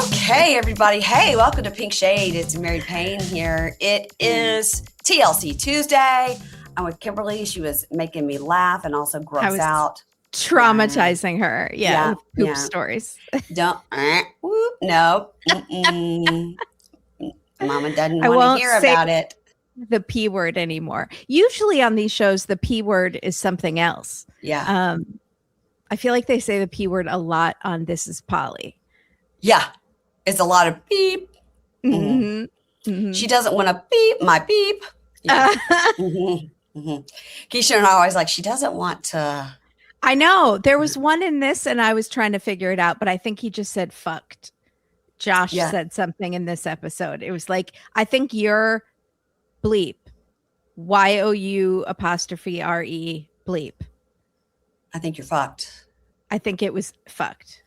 Okay, everybody. Hey, welcome to Pink Shade. It's Mary Payne here. It is TLC Tuesday. I'm with Kimberly. She was making me laugh and also gross out. Traumatizing her. Yeah. With poop stories. No. Mama doesn't want to hear about it. The P word anymore. Usually on these shows, the P word is something else. Yeah. I feel like they say the P word a lot on This Is Polly. Yeah. It's a lot of beep. Mm-hmm. Mm-hmm. She doesn't want to beep my beep. Yeah. Keisha and I are always like, she doesn't want to. I know. There was one in this and I was trying to figure it out, but I think he just said fucked. Josh said something in this episode. It was like, I think you're bleep. YOU_RE bleep. I think you're fucked. I think it was fucked.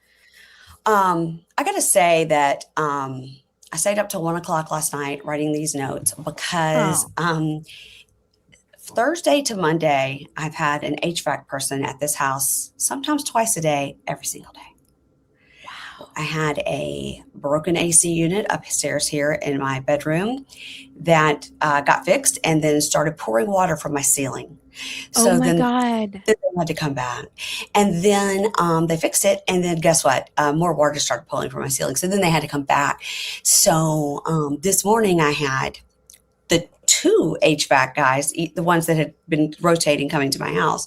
I got to say that I stayed up till 1 o'clock last night writing these notes because Thursday to Monday, I've had an HVAC person at this house, sometimes twice a day, every single day. Wow. I had a broken AC unit upstairs here in my bedroom that got fixed and then started pouring water from my ceiling. So God. Then they had to come back. And then they fixed it. And then guess what? More water started pulling from my ceiling. So then they had to come back. So this morning I had the two HVAC guys, the ones that had been rotating coming to my house,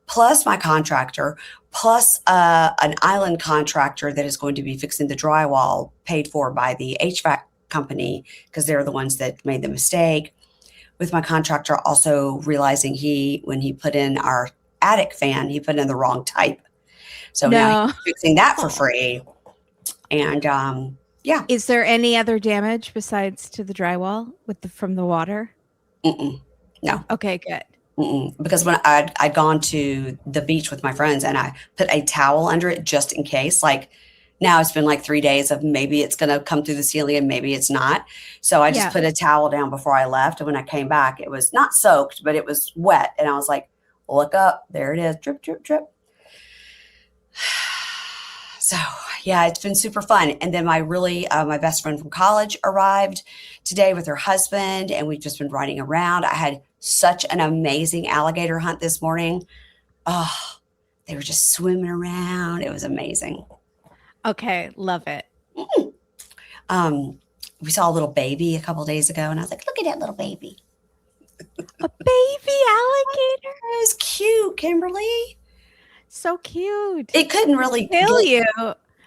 plus my contractor, plus an island contractor that is going to be fixing the drywall paid for by the HVAC company because they're the ones that made the mistake. With my contractor also realizing when he put in our attic fan, he put in the wrong type. So now he's fixing that for free. And Is there any other damage besides to the drywall from the water? No. Okay, good. Because when I'd gone to the beach with my friends and I put a towel under it just in case, like now it's been like 3 days of maybe it's going to come through the ceiling and maybe it's not. So I just put a towel down before I left. And when I came back, it was not soaked, but it was wet. And I was like, look up. There it is. Drip, drip, drip. So, yeah, it's been super fun. And then my best friend from college arrived today with her husband. And we've just been riding around. I had such an amazing alligator hunt this morning. Oh, they were just swimming around. It was amazing. Okay, love it. We saw a little baby a couple of days ago, and I was like, look at that little baby. A baby alligator? It was cute, Kimberly. So cute. It couldn't really kill you.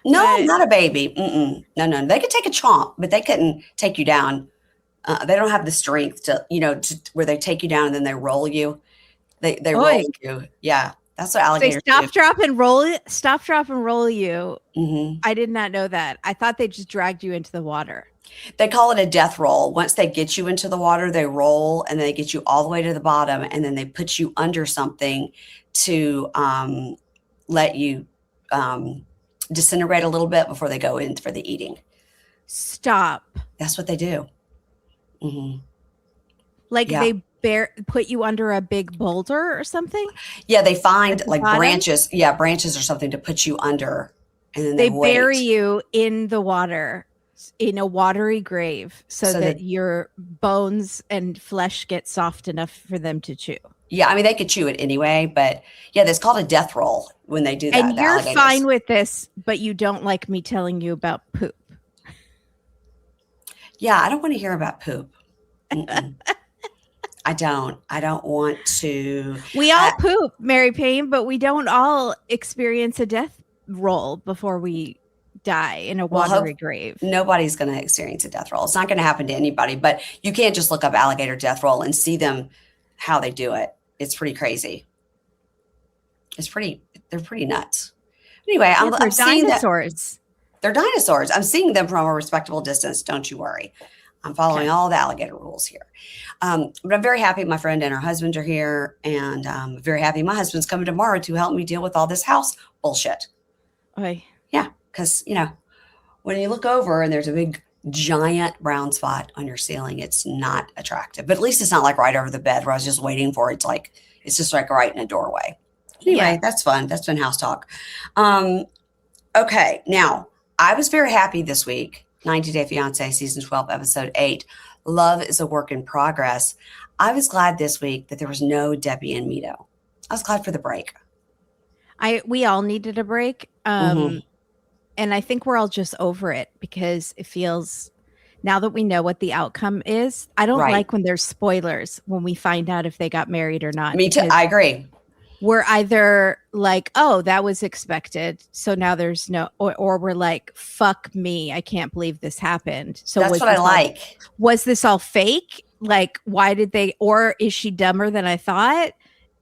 No, not a baby. No. They could take a chomp, but they couldn't take you down. They don't have the strength to where they take you down and then they roll you. They roll you. Yeah. That's what alligators do. Stop, drop, and roll you. Mm-hmm. I did not know that. I thought they just dragged you into the water. They call it a death roll. Once they get you into the water, they roll and they get you all the way to the bottom, and then they put you under something to let you disintegrate a little bit before they go in for the eating. Stop. That's what they do. Mm-hmm. They put you under a big boulder or something? Yeah, they find like branches. Yeah, branches or something to put you under. And then they bury you in the water, in a watery grave, so that your bones and flesh get soft enough for them to chew. Yeah, I mean, they could chew it anyway, but yeah, that's called a death roll when they do that. And you're fine with this, but you don't like me telling you about poop. Yeah, I don't want to hear about poop. I don't want to. We all poop, Mary Payne, but we don't all experience a death roll before we die in a watery grave. Nobody's going to experience a death roll. It's not going to happen to anybody, but you can't just look up alligator death roll and see them, how they do it. It's pretty crazy. They're pretty nuts. Anyway, I'm seeing dinosaurs. They're dinosaurs. I'm seeing them from a respectable distance. Don't you worry. I'm following all the alligator rules here. But I'm very happy my friend and her husband are here. And I'm very happy my husband's coming tomorrow to help me deal with all this house bullshit. Oy. Yeah. Because, when you look over and there's a big, giant brown spot on your ceiling, it's not attractive. But at least it's not like right over the bed where I was just waiting for it. It's just like right in a doorway. Anyway, that's fun. That's been house talk. Okay. Now, I was very happy this week. 90 Day Fiance, season 12, episode 8. Love is a work in progress. I was glad this week that there was no Debbie and Mito. I was glad for the break. We all needed a break. Mm-hmm. And I think we're all just over it because it feels, now that we know what the outcome is, I don't like when there's spoilers when we find out if they got married or not. Me too. I agree. We're either like, oh, that was expected, so now there's no, or we're like, fuck me, I can't believe this happened. So that's what I like. Was this all fake? Like, why did they, or is she dumber than I thought?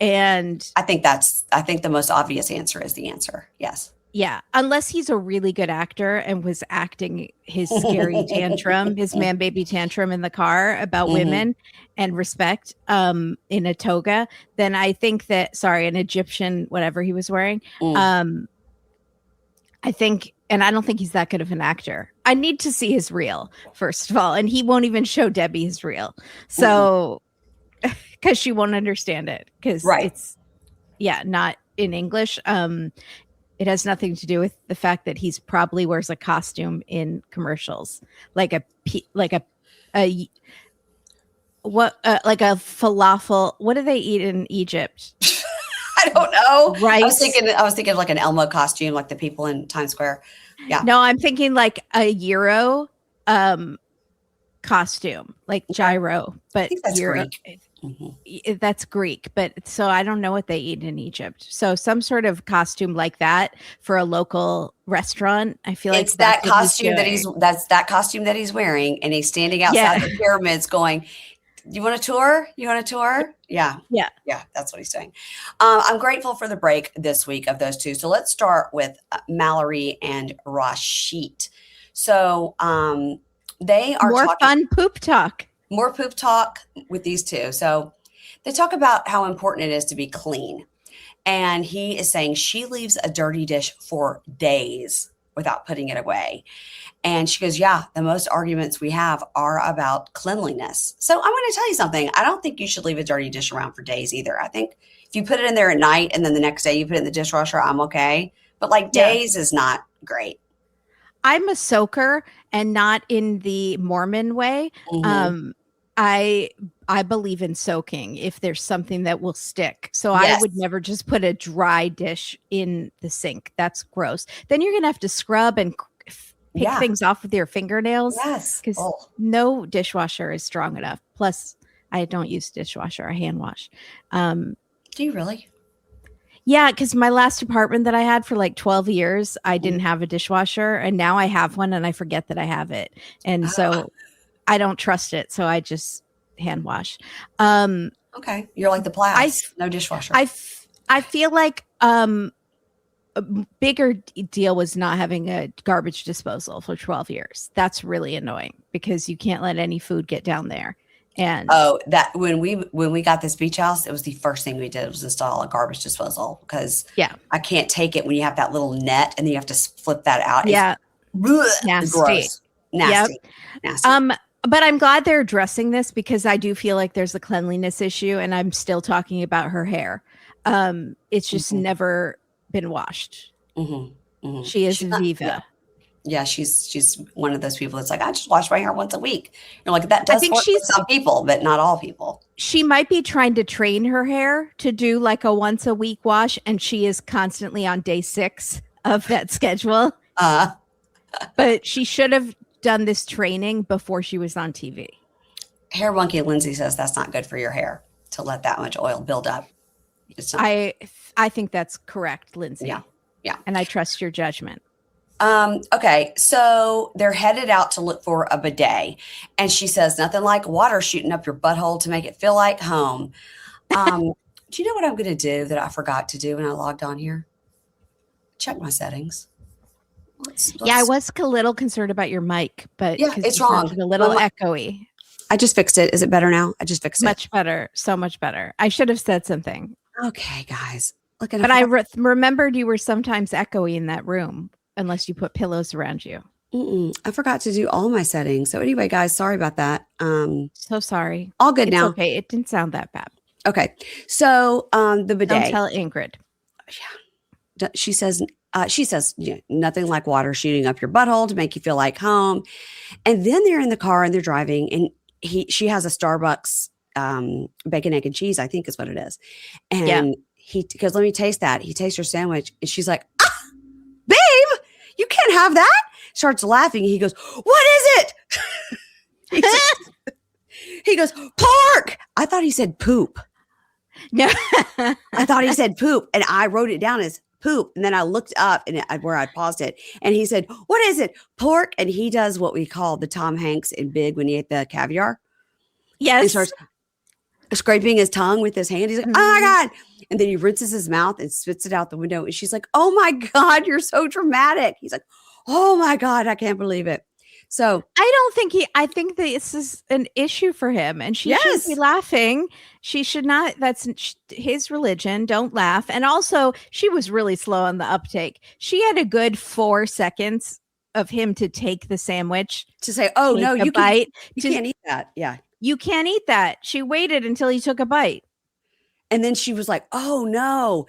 And I think the most obvious answer is the answer. Yes. Yeah, unless he's a really good actor and was acting his scary tantrum, his man baby tantrum in the car about women and respect in a toga, then I think that, an Egyptian, whatever he was wearing. I think, and I don't think he's that good of an actor. I need to see his reel, first of all, and he won't even show Debbie his reel. So, because she won't understand it, because it's, not in English. It has nothing to do with the fact that he's probably wears a costume in commercials, like a falafel. What do they eat in Egypt? I don't know. Right. I was thinking of like an Elmo costume, like the people in Times Square. Yeah. No, I'm thinking like a Euro costume, like gyro, but I think that's Euro. Greek. That's Greek, but so I don't know what they eat in Egypt. So some sort of costume like that for a local restaurant. I feel like it's that costume that costume that he's wearing, and he's standing outside the pyramids going, you want a tour? You want a tour? Yeah. That's what he's saying. I'm grateful for the break this week of those two. So let's start with Mallorie and Rasit. So they are more fun poop talk. More poop talk with these two. So they talk about how important it is to be clean. And he is saying she leaves a dirty dish for days without putting it away. And she goes, the most arguments we have are about cleanliness. So I'm going to tell you something. I don't think you should leave a dirty dish around for days either. I think if you put it in there at night and then the next day you put it in the dishwasher, I'm okay. But like days is not great. I'm a soaker, and not in the Mormon way. I believe in soaking if there's something that will stick. So I would never just put a dry dish in the sink. That's gross. Then you're going to have to scrub and pick things off with your fingernails. Yes. Because no dishwasher is strong enough. Plus, I don't use dishwasher. I hand wash. Do you really? Yeah, because my last apartment that I had for like 12 years, I didn't have a dishwasher. And now I have one and I forget that I have it. And so I don't trust it. So I just hand wash. Okay. You're like the Plows. No dishwasher. I feel like a bigger deal was not having a garbage disposal for 12 years. That's really annoying because you can't let any food get down there. And that when we got this beach house, it was the first thing we did was install a garbage disposal because I can't take it when you have that little net and then you have to flip that out. It's nasty. Gross. Nasty. Nasty. But I'm glad they're addressing this because I do feel like there's a cleanliness issue, and I'm still talking about her hair. It's just never been washed. She is a diva. Yeah, she's one of those people that's like, I just wash my hair once a week. You're like, that does work for some people, but not all people. She might be trying to train her hair to do like a once a week wash, and she is constantly on day 6 of that schedule. But she should have done this training before she was on TV. Hair Monkey Lindsay says that's not good for your hair to let that much oil build up. I think that's correct, Lindsay. Yeah. And I trust your judgment. Okay, so they're headed out to look for a bidet, and she says nothing like water shooting up your butthole to make it feel like home. Do you know what I'm going to do that I forgot to do when I logged on here? Check my settings. Let's I was a little concerned about your mic, but it's wrong. A little echoey. I just fixed it. Is it better now? I just fixed it. Much better. So much better. I should have said something. Okay, guys. But I remembered you were sometimes echoey in that room unless you put pillows around you. I forgot to do all my settings. So anyway, guys, sorry about that. So sorry. All good now. Okay. It didn't sound that bad. Okay. So the bidet. Don't tell Ingrid. Yeah. She says She says, nothing like water shooting up your butthole to make you feel like home. And then they're in the car and they're driving, and she has a Starbucks bacon, egg, and cheese, I think is what it is. And he goes, let me taste that. He tastes her sandwich, and she's like, babe, you can't have that. Starts laughing. He goes, what is it? He goes, pork. I thought he said poop. No. I thought he said poop, and I wrote it down as poop. And then I looked up and where I paused it, and he said, what is it? Pork. And he does what we call the Tom Hanks in Big when he ate the caviar. Yes. And starts scraping his tongue with his hand. He's like, oh my God. And then he rinses his mouth and spits it out the window. And she's like, oh my God, you're so dramatic. He's like, oh my God, I can't believe it. So I think this is an issue for him, and she shouldn't be laughing. She should not. That's his religion. Don't laugh. And also, she was really slow on the uptake. She had a good 4 seconds of him to take the sandwich, to say, oh no, you can't eat that. Yeah. You can't eat that. She waited until he took a bite. And then she was like, oh no.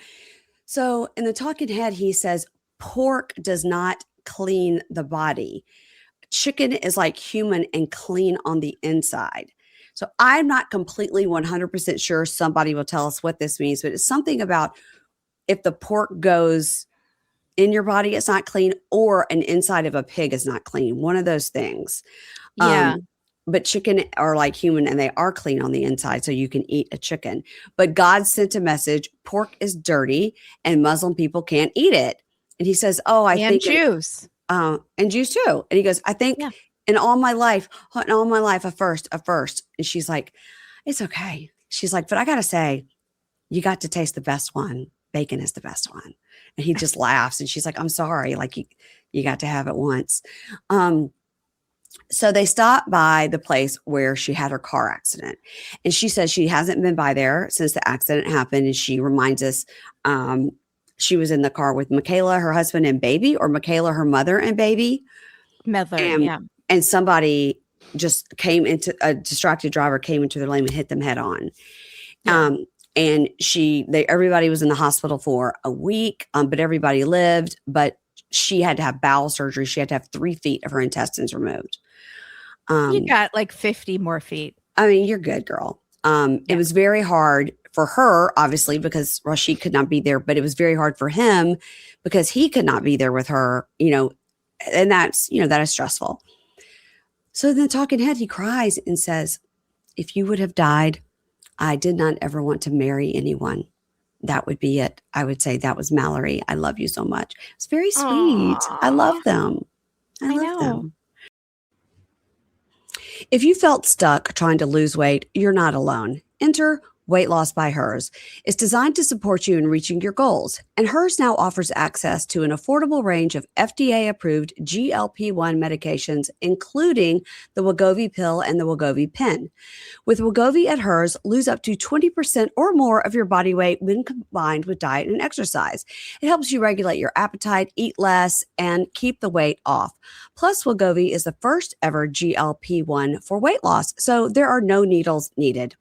So in the talking head, he says, pork does not clean the body. Chicken is like human and clean on the inside. So I'm not completely 100% sure. Somebody will tell us what this means, but it's something about if the pork goes in your body, it's not clean, or an inside of a pig is not clean. One of those things. Yeah. But chicken are like human, and they are clean on the inside, so you can eat a chicken. But God sent a message, pork is dirty and Muslim people can't eat it. And he says, oh, I think Jews. And Jews too. And he goes, I think in all my life, a first. And she's like, it's okay. She's like, but I got to say, you got to taste the best one. Bacon is the best one. And he just laughs. And she's like, I'm sorry. Like you got to have it once. So they stopped by the place where she had her car accident. And she says she hasn't been by there since the accident happened. And she reminds us she was in the car with Michaela, her husband and baby, or Michaela, her mother and baby. And somebody just came into a distracted driver came into their lane and hit them head on. Yeah. And everybody was in the hospital for a week, but everybody lived. But she had to have bowel surgery. She had to have 3 feet of her intestines removed. You got like 50 more feet. I mean, you're good, girl. It was very hard for her, obviously, because Rashid could not be there, but it was very hard for him because he could not be there with her, and that's, that is stressful. So then talking head, he cries and says, if you would have died, I did not ever want to marry anyone. That would be it. I would say that was Mallorie. I love you so much. It's very sweet. Aww. I love them. I love them. If you felt stuck trying to lose weight, you're not alone. Enter Weight Loss by Hers. It's designed to support you in reaching your goals, and Hers now offers access to an affordable range of FDA-approved GLP-1 medications, including the Wegovy pill and the Wegovy pen. With Wegovy at Hers, lose up to 20% or more of your body weight when combined with diet and exercise. It helps you regulate your appetite, eat less, and keep the weight off. Plus, Wegovy is the first ever GLP-1 for weight loss, so there are no needles needed.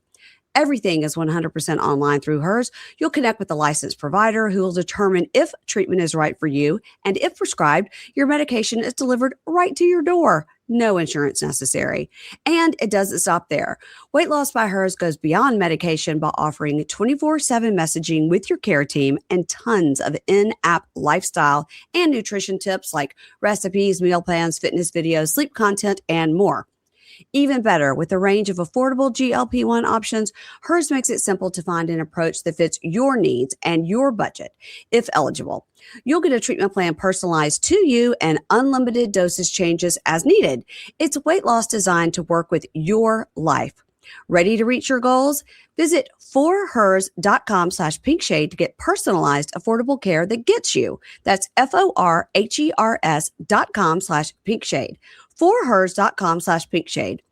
Everything is 100% online through Hers. You'll connect with a licensed provider who will determine if treatment is right for you. And if prescribed, your medication is delivered right to your door. No insurance necessary. And it doesn't stop there. Weight Loss by Hers goes beyond medication by offering 24/7 messaging with your care team and tons of in-app lifestyle and nutrition tips like recipes, meal plans, fitness videos, sleep content, and more. Even better, with a range of affordable GLP-1 options, Hers makes it simple to find an approach that fits your needs and your budget, if eligible. You'll get a treatment plan personalized to you and unlimited dosage changes as needed. It's weight loss designed to work with your life. Ready to reach your goals? Visit forhers.com/pinkshade to get personalized, affordable care that gets you. That's forhers.com/pinkshade. forhers.com/pinkshade.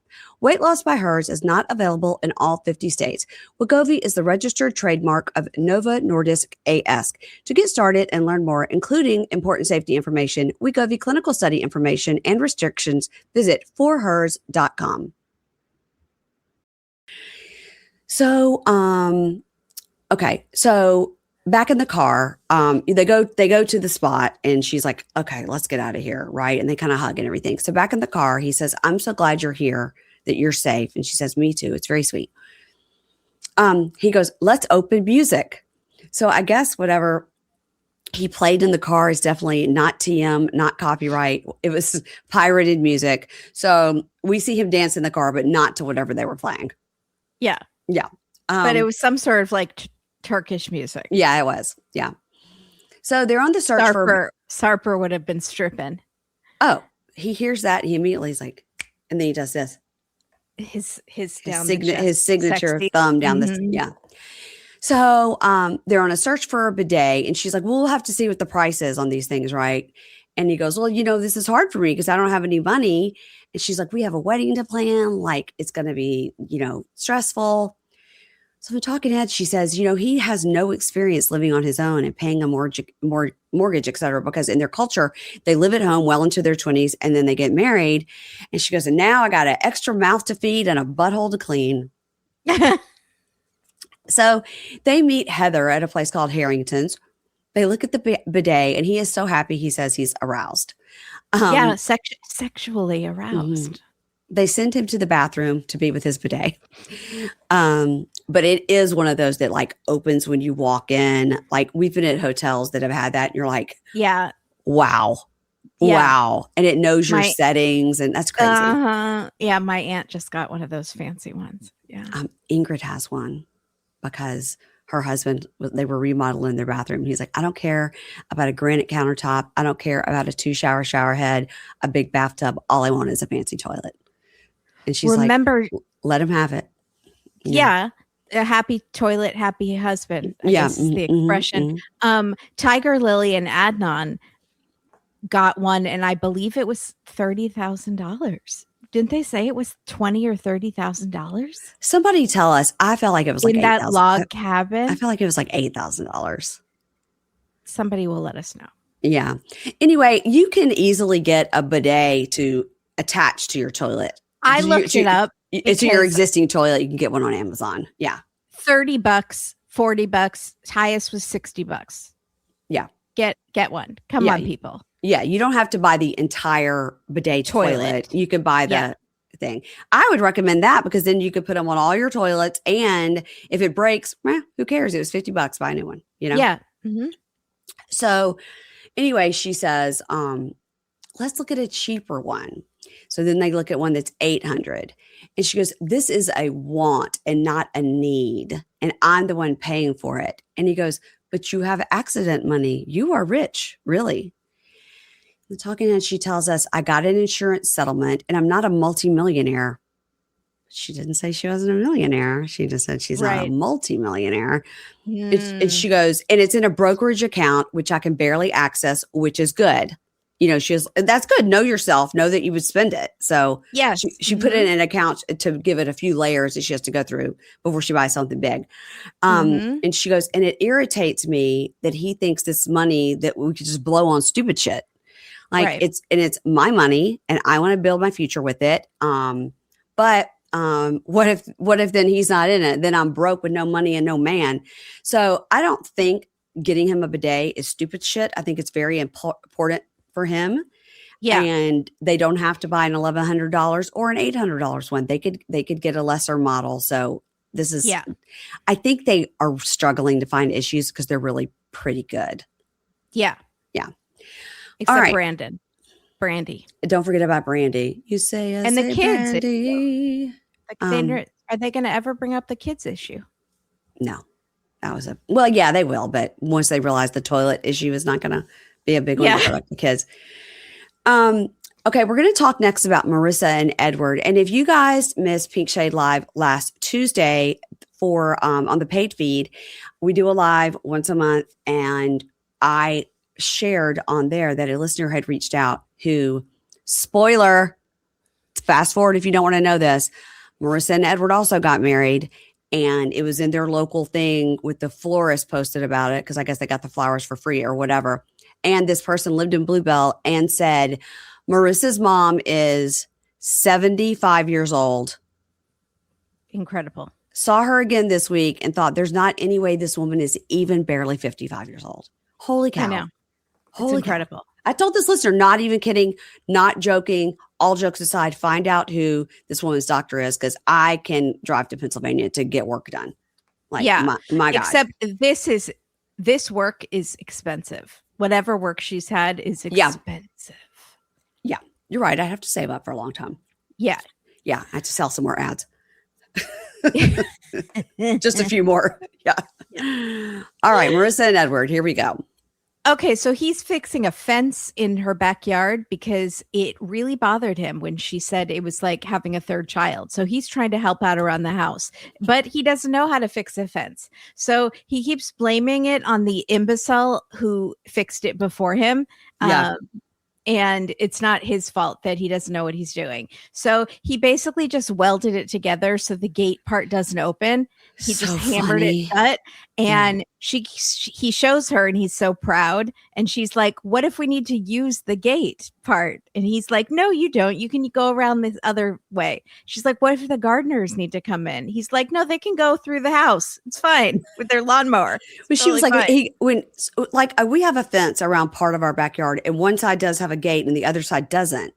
Weight Loss by Hers is not available in all 50 states. Wegovy is the registered trademark of Novo Nordisk AS. To get started and learn more, including important safety information, Wegovy clinical study information, and restrictions, visit forhers.com. So, okay. So back in the car, they go to the spot and she's like, okay, let's get out of here. Right. And they kind of hug and everything. So back in the car, he says, I'm so glad you're here, that you're safe. And she says, me too. It's very sweet. He goes, let's open music. So I guess whatever he played in the car is definitely not TM, not copyright. It was pirated music. So we see him dance in the car, but not to whatever they were playing. Yeah. Yeah. But it was some sort of like Turkish music. Yeah, it was. Yeah. So they're on the search for. Sarper would have been stripping. Oh, he hears that. He immediately is like, and then he does this. His signature sexy. thumb down this. Yeah. So they're on a search for a bidet, and she's like, well, we'll have to see what the price is on these things, right? And he goes, well, this is hard for me because I don't have any money. And she's like, we have a wedding to plan. Like, it's going to be, stressful. So the talking head, she says, he has no experience living on his own and paying a mortgage, et cetera, because in their culture, they live at home well into their 20s and then they get married. And she goes, and now I got an extra mouth to feed and a butthole to clean. So they meet Heather at a place called Harrington's. They look at the bidet and he is so happy. He says he's aroused. Sexually aroused. Mm-hmm. They send him to the bathroom to be with his bidet. But it is one of those that like opens when you walk in. Like we've been at hotels that have had that. And you're like, yeah, wow. Yeah. Wow. And it knows your settings and that's crazy. Yeah. My aunt just got one of those fancy ones. Yeah. Ingrid has one because her husband, they were remodeling their bathroom. He's like, I don't care about a granite countertop. I don't care about a 2-shower head, a big bathtub. All I want is a fancy toilet. And she's like, let him have it. Yeah. A happy toilet, happy husband. I guess is the expression. Tiger Lily and Adnan got one, and I believe it was $30,000. Didn't they say it was $20,000 or $30,000? Somebody tell us. I felt like it was like in that log cabin. I felt like it was like $8,000. Somebody will let us know. Yeah. Anyway, you can easily get a bidet to attach to your toilet. I looked it up. It's your existing toilet. You can get one on Amazon. Yeah. $30, $40. Highest was $60. Yeah. Get one. Come on, people. Yeah. You don't have to buy the entire bidet toilet. You can buy the thing. I would recommend that because then you could put them on all your toilets. And if it breaks, who cares? It was $50. Buy a new one, Yeah. Mm-hmm. So anyway, she says, let's look at a cheaper one. So then they look at one that's $800. And she goes, this is a want and not a need. And I'm the one paying for it. And he goes, but you have accident money. You are rich, really. The talking head, she tells us, I got an insurance settlement and I'm not a multimillionaire. She didn't say she wasn't a millionaire. She just said she's not a multimillionaire. And she goes, and it's in a brokerage account, which I can barely access, which is good. That's good. Know yourself, know that you would spend it. So yes, she put it in an account to give it a few layers that she has to go through before she buys something big. And she goes, and it irritates me that he thinks this money that we could just blow on stupid shit. Like it's my money and I want to build my future with it. But what if then he's not in it? Then I'm broke with no money and no man. So I don't think getting him a bidet is stupid shit. I think it's very important for him. Yeah. And they don't have to buy an $1,100 or an $800 one. They could get a lesser model. So this is, I think they are struggling to find issues because they're really pretty good. Yeah. Yeah. Except Brandy. Don't forget about Brandy. You say, and the kids. Brandy. Are they going to ever bring up the kids issue? No, that was they will. But once they realize the toilet issue is not going to be a big one for the kids. Okay, we're going to talk next about Marissa and Edward. And if you guys missed Pink Shade Live last Tuesday for on the paid feed, we do a live once a month, and I shared on there that a listener had reached out who, spoiler, fast forward if you don't want to know this, Marissa and Edward also got married. And it was in their local thing with the florist posted about it because I guess they got the flowers for free or whatever. And this person lived in Bluebell and said, Marissa's mom is 75 years old. Incredible. Saw her again this week and thought there's not any way this woman is even barely 55 years old. Holy cow. I know. It's Holy incredible. Cow. I told this listener, not even kidding, not joking, all jokes aside, find out who this woman's doctor is because I can drive to Pennsylvania to get work done. Like, yeah. my God. Except this work is expensive. Whatever work she's had is expensive. Yeah, you're right. I have to save up for a long time. Yeah. Yeah, I have to sell some more ads. Just a few more. Yeah. All right, Marissa and Edward, here we go. Okay, so he's fixing a fence in her backyard because it really bothered him when she said it was like having a third child. So he's trying to help out around the house, but he doesn't know how to fix a fence. So he keeps blaming it on the imbecile who fixed it before him. Yeah. And it's not his fault that he doesn't know what he's doing. So he basically just welded it together so the gate part doesn't open. He just hammered it shut. And he shows her and he's so proud. And she's like, what if we need to use the gate part? And he's like, no, you don't. You can go around this other way. She's like, what if the gardeners need to come in? He's like, no, they can go through the house. It's fine with their lawnmower. But she was like, we have a fence around part of our backyard and one side does have a gate and the other side doesn't.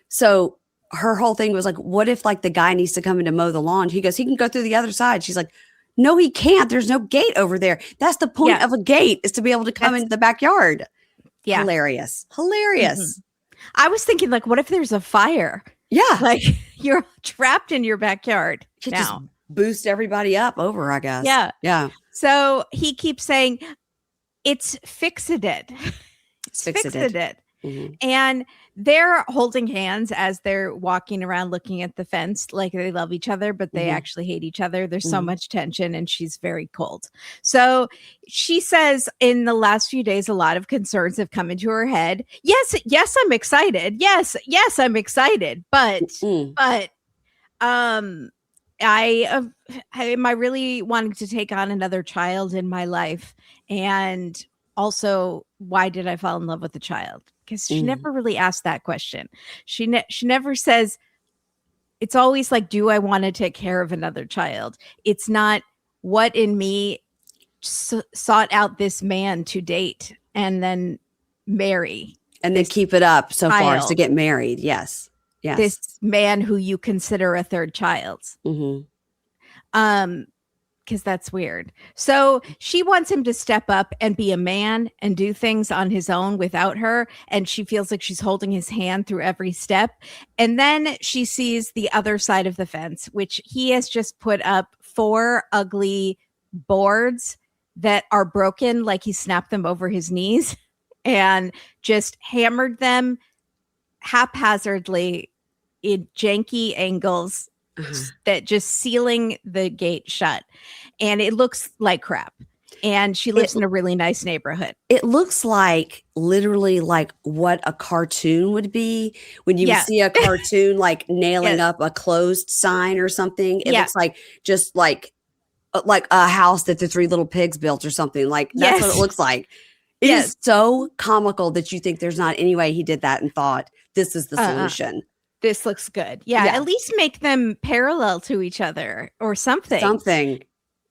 So her whole thing was like, what if like the guy needs to come in to mow the lawn? He goes, he can go through the other side. She's like, no, he can't. There's no gate over there. That's the point of a gate, is to be able to come into the backyard. Yeah. Hilarious. Mm-hmm. I was thinking, like, what if there's a fire? Yeah. Like you're trapped in your backyard. Just boost everybody up over, I guess. Yeah. Yeah. So he keeps saying, it's fixated. It's fixated. Mm-hmm. And they're holding hands as they're walking around looking at the fence like they love each other, but they actually hate each other. There's so much tension and she's very cold. So she says in the last few days, a lot of concerns have come into her head. Yes, I'm excited. Yes, I'm excited. But am I really wanting to take on another child in my life? And also, why did I fall in love with the child? Because she never really asked that question. She never says, it's always like, do I want to take care of another child? It's not what in me sought out this man to date and then marry. And then keep it up so far as to get married. Yes. This man who you consider a third child. Because that's weird. So she wants him to step up and be a man and do things on his own without her. And she feels like she's holding his hand through every step. And then she sees the other side of the fence, which he has just put up 4 ugly boards that are broken, like he snapped them over his knees and just hammered them haphazardly in janky angles. That just sealing the gate shut, and it looks like crap. And she lives in a really nice neighborhood. It looks like literally like what a cartoon would be when you see a cartoon like nailing up a closed sign or something. It looks like just like a house that the 3 little pigs built or something. Like that's what it looks like. It is so comical that you think there's not any way he did that and thought this is the solution. This looks good. Yeah, at least make them parallel to each other or something.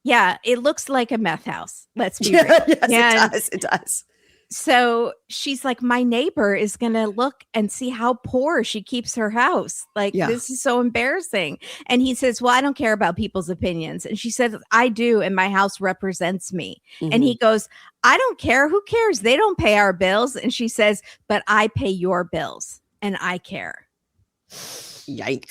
Yeah, it looks like a meth house. Let's be real. Yes, it does. So she's like, my neighbor is going to look and see how poor she keeps her house. Like, this is so embarrassing. And he says, well, I don't care about people's opinions. And she says, I do. And my house represents me. And he goes, I don't care. Who cares? They don't pay our bills. And she says, but I pay your bills and I care. Yikes.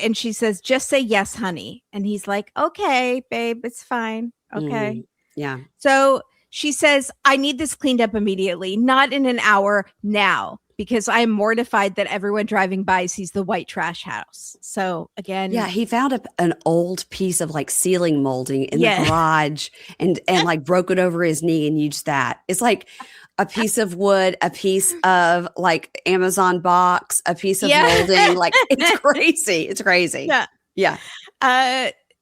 And she says, just say yes, honey. And he's like, okay, babe, it's fine. Okay. Yeah. So she says, I need this cleaned up immediately, not in an hour, now, because I am mortified that everyone driving by sees the white trash house. So again. Yeah, he found an old piece of like ceiling molding in the garage and like broke it over his knee and used that. It's like a piece of wood, a piece of like Amazon box, a piece of molding. Like it's crazy. It's crazy. Yeah.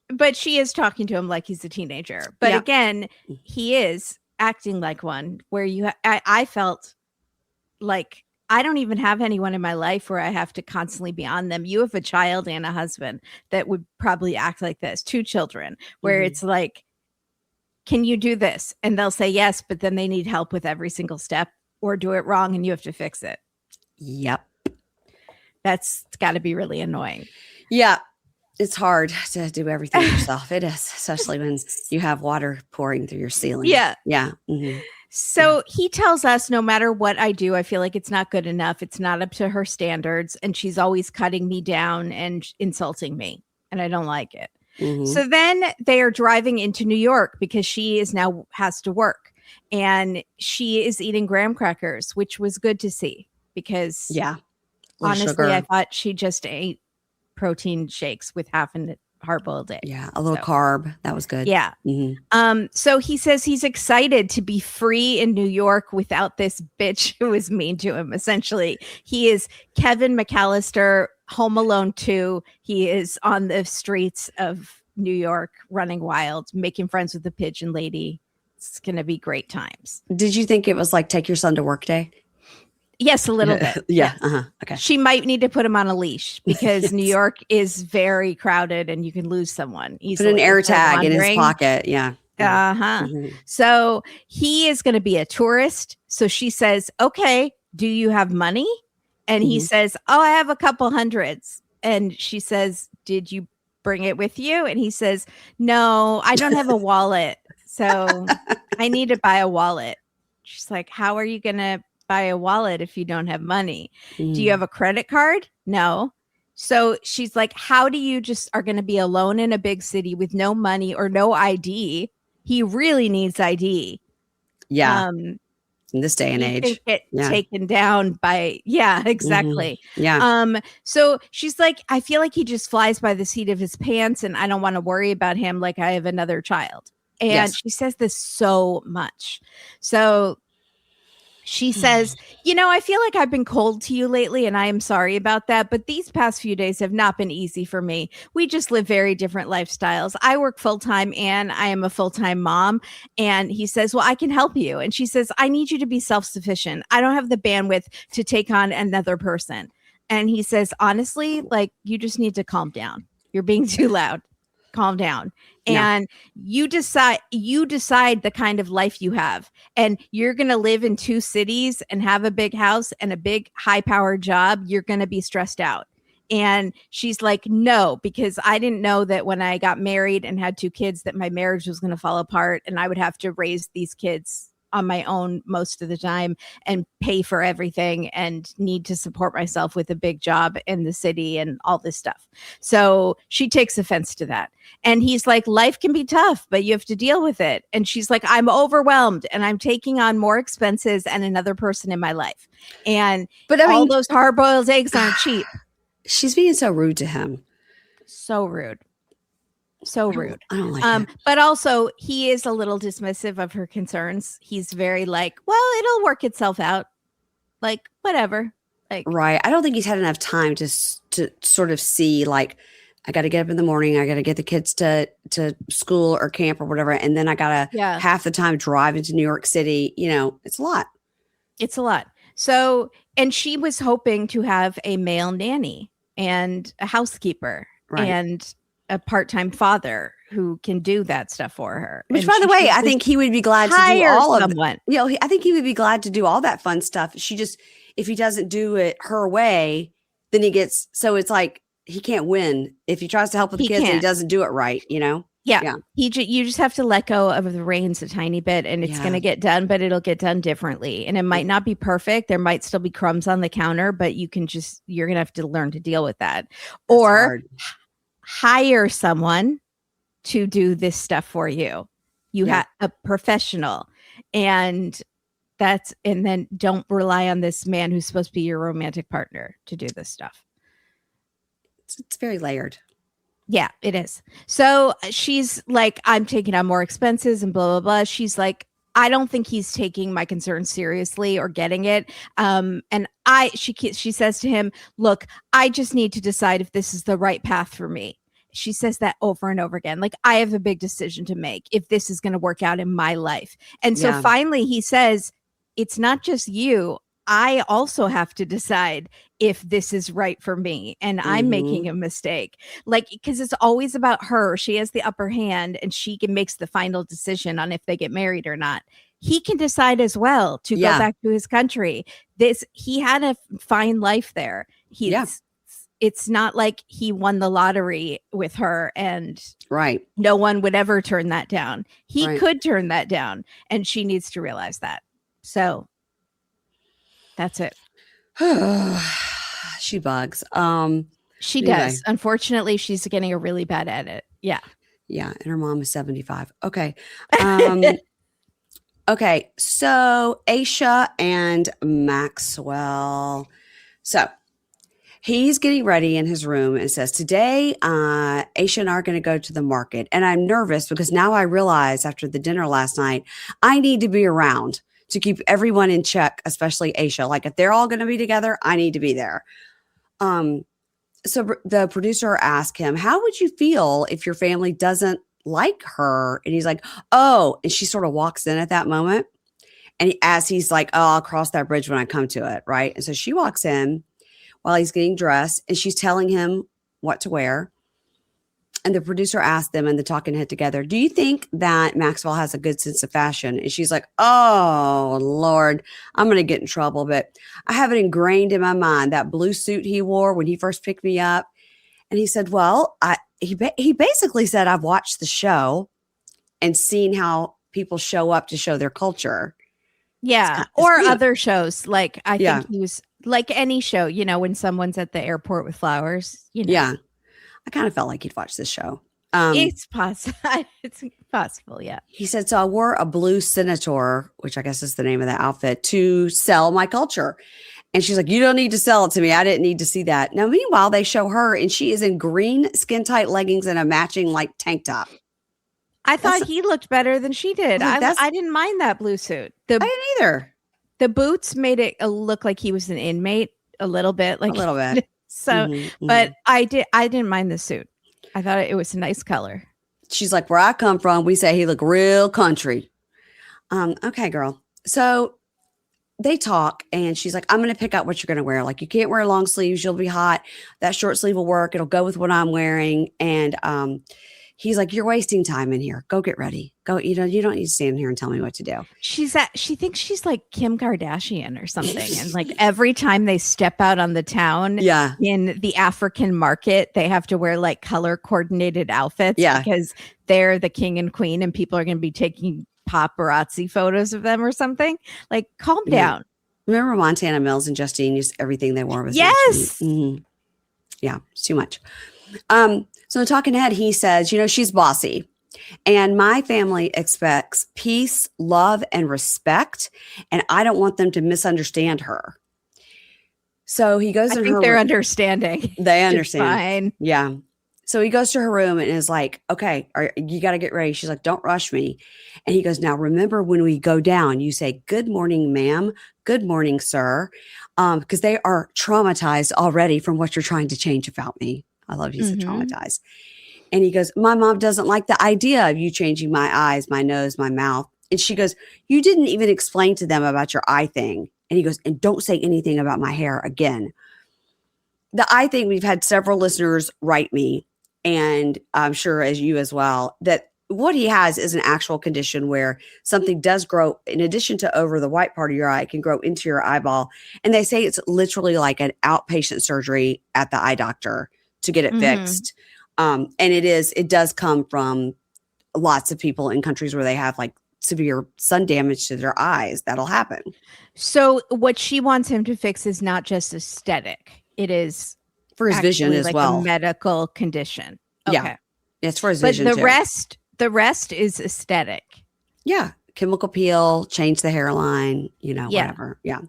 But she is talking to him like he's a teenager. But again, he is acting like one where I felt like I don't even have anyone in my life where I have to constantly be on them. You have a child and a husband that would probably act like this, 2 children, where it's like, can you do this? And they'll say yes, but then they need help with every single step or do it wrong and you have to fix it. Yep. That's got to be really annoying. Yeah. It's hard to do everything yourself. It is, especially when you have water pouring through your ceiling. Yeah. Yeah. Mm-hmm. So he tells us no matter what I do, I feel like it's not good enough. It's not up to her standards. And she's always cutting me down and insulting me. And I don't like it. Mm-hmm. So then they are driving into New York because she is now has to work. And she is eating graham crackers, which was good to see because honestly, sugar. I thought she just ate protein shakes with half a hard-boiled egg. Yeah, a little carb. That was good. Yeah. Mm-hmm. So he says he's excited to be free in New York without this bitch who is mean to him. Essentially, he is Kevin McAllister, Home Alone 2. He is on the streets of New York, running wild, making friends with the pigeon lady. It's going to be great times. Did you think it was like take your son to work day? Yes, a little bit. Yeah. Yes. Okay. She might need to put him on a leash because New York is very crowded and you can lose someone easily. Put an air tag in his pocket. Yeah. Mm-hmm. So he is going to be a tourist. So she says, okay, do you have money? And he says, oh, I have a couple hundreds. And she says, did you bring it with you? And he says, no, I don't have a wallet. So I need to buy a wallet. She's like, how are you going to buy a wallet if you don't have money? Do you have a credit card? No. So she's like, how do you just are going to be alone in a big city with no money or no ID? He really needs ID. Yeah. In this day and age. Get taken down by, exactly. Yeah. So she's like, I feel like he just flies by the seat of his pants and I don't want to worry about him like I have another child. And she says this so much. So she says, I feel like I've been cold to you lately and I am sorry about that. But these past few days have not been easy for me. We just live very different lifestyles. I work full time and I am a full time mom. And he says, well, I can help you. And she says, I need you to be self-sufficient. I don't have the bandwidth to take on another person. And he says, honestly, like you just need to calm down. You're being too loud. Calm down. And you decide the kind of life you have. And you're going to live in 2 cities and have a big house and a big high-powered job. You're going to be stressed out. And she's like, no, because I didn't know that when I got married and had 2 kids that my marriage was going to fall apart and I would have to raise these kids on my own most of the time and pay for everything and need to support myself with a big job in the city and all this stuff. So she takes offense to that. And he's like, life can be tough, but you have to deal with it. And she's like, I'm overwhelmed and I'm taking on more expenses and another person in my life. But I mean, all those hard-boiled eggs aren't cheap. She's being so rude to him. So rude. So rude. I don't like it. But also he is a little dismissive of her concerns. He's very like, well, it'll work itself out. Like, whatever. Like, right. I don't think he's had enough time to sort of see like, I got to get up in the morning. I got to get the kids to school or camp or whatever. And then I got to half the time drive into New York City. It's a lot. It's a lot. So, and she was hoping to have a male nanny and a housekeeper and a part-time father who can do that stuff for her. Which, by the way, I think he would be glad to do all of it. I think he would be glad to do all that fun stuff. If he doesn't do it her way, then he gets, so it's like he can't win. If he tries to help with the kids and he doesn't do it right, Yeah. You just have to let go of the reins a tiny bit and it's going to get done, but it'll get done differently. And it might not be perfect. There might still be crumbs on the counter, but you're going to have to learn to deal with that. Or hire someone to do this stuff for you. You have a professional and then don't rely on this man who's supposed to be your romantic partner to do this stuff. It's very layered. Yeah, it is. So she's like, I'm taking on more expenses and blah, blah, blah. She's like, I don't think he's taking my concerns seriously or getting it. And she says to him, look, I just need to decide if this is the right path for me. She says that over and over again. Like, I have a big decision to make if this is going to work out in my life. And so finally he says, it's not just you. I also have to decide if this is right for me and I'm making a mistake. Like, because it's always about her. She has the upper hand and makes the final decision on if they get married or not. He can decide as well to go back to his country. He had a fine life there. It's not like he won the lottery with her and no one would ever turn that down. He could turn that down, and she needs to realize that. So that's it. She bugs. She does. Unfortunately, she's getting a really bad at it. Yeah. Yeah. And her mom is 75. Okay. Okay. So Ashia and Maxwell. So he's getting ready in his room and says, today, Ashia and I are going to go to the market. And I'm nervous because now I realize after the dinner last night, I need to be around to keep everyone in check, especially Ashia. Like if they're all going to be together, I need to be there. So the producer asked him, how would you feel if your family doesn't like her? And he's like, oh, and she sort of walks in at that moment. And as he's like, oh, I'll cross that bridge when I come to it. Right. And so she walks in while he's getting dressed and she's telling him what to wear. And the producer asked them and the talking head together, do you think that Maxwell has a good sense of fashion? And she's like, oh, Lord, I'm going to get in trouble. But I have it ingrained in my mind, that blue suit he wore when he first picked me up. And he said, well, he basically said, I've watched the show and seen how people show up to show their culture. Yeah. Or other shows. Like, I think he was like any show, you know, when someone's at the airport with flowers, you know. Yeah. I kind of felt like he'd watched this show. It's possible. It's possible. Yeah. He said, so I wore a blue senator, which I guess is the name of the outfit, to sell my culture. And she's like, you don't need to sell it to me. I didn't need to see that. Now, meanwhile, they show her and she is in green skin tight leggings and a matching like tank top. I thought he looked better than she did. I didn't mind that blue suit. I didn't either. The boots made it look like he was an inmate a little bit. Like a little bit. So, but I didn't mind the suit. I thought it was a nice color. She's like, where I come from, we say he look real country. Okay, girl. So they talk and she's like, I'm going to pick out what you're going to wear. Like you can't wear long sleeves. You'll be hot. That short sleeve will work. It'll go with what I'm wearing. And, he's like, you're wasting time in here. Go get ready. Go. You don't need to stand here and tell me what to do. She thinks she's like Kim Kardashian or something. And like every time they step out on the town in the African market, they have to wear like color coordinated outfits because they're the king and queen and people are going to be taking paparazzi photos of them or something. Like calm down. Remember Montana Mills and Justine used everything they wore was yes. Yeah, it's too much. So in talking head, he says, you know, she's bossy and my family expects peace, love, and respect. And I don't want them to misunderstand her. So he goes I think they're understanding. They understand. Fine. Yeah. So he goes to her room and is like, okay, you got to get ready. She's like, don't rush me. And he goes, now remember when we go down, you say, good morning, ma'am. Good morning, sir. Because they are traumatized already from what you're trying to change about me. I love you said traumatized. And he goes, my mom doesn't like the idea of you changing my eyes, my nose, my mouth. And she goes, you didn't even explain to them about your eye thing. And he goes, and don't say anything about my hair again. The eye thing, we've had several listeners write me, and I'm sure as you as well, that what he has is an actual condition where something does grow in addition to over the white part of your eye, it can grow into your eyeball. And they say it's literally like an outpatient surgery at the eye doctor to get it fixed. And it does come from lots of people in countries where they have like severe sun damage to their eyes. That'll happen. So what she wants him to fix is not just aesthetic. It is for his vision as like well. A medical condition. Okay. Yeah. It's for his vision. But the rest is aesthetic. Yeah. Chemical peel, change the hairline, whatever. Yeah.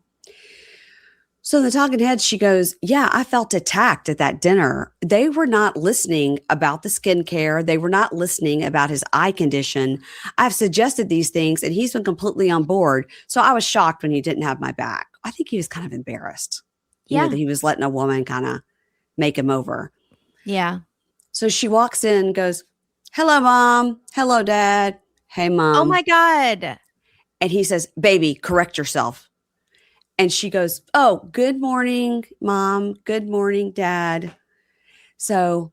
So the talking head, she goes, yeah, I felt attacked at that dinner. They were not listening about the skincare. They were not listening about his eye condition. I've suggested these things and he's been completely on board. So I was shocked when he didn't have my back. I think he was kind of embarrassed. That he was letting a woman kind of make him over. Yeah. So she walks in and goes, hello, mom. Hello, dad. Hey, mom. Oh my God. And he says, baby, correct yourself. And she goes, oh, good morning, Mom. Good morning, Dad. So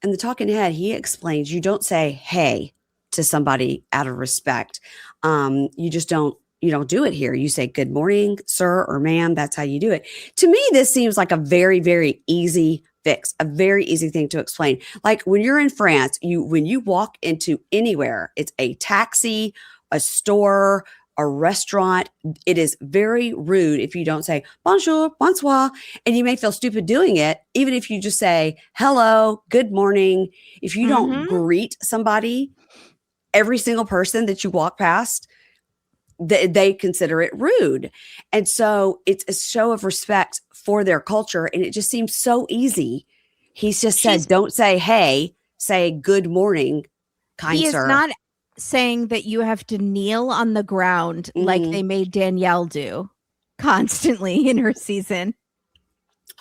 in the talking head, he explains you don't say hey to somebody out of respect. You just don't. You don't do it here. You say good morning, sir or ma'am. That's how you do it. To me, this seems like a very, very easy fix, a very easy thing to explain. Like when you're in France, when you walk into anywhere, it's a taxi, a store, a restaurant. It is very rude if you don't say bonjour, bonsoir, and you may feel stupid doing it, even if you just say hello, good morning. If you don't greet somebody, every single person that you walk past, they consider it rude. And so it's a show of respect for their culture. And it just seems so easy. He's just said, don't say, hey, say good morning, kind he sir. Is not saying that you have to kneel on the ground like they made Danielle do constantly in her season.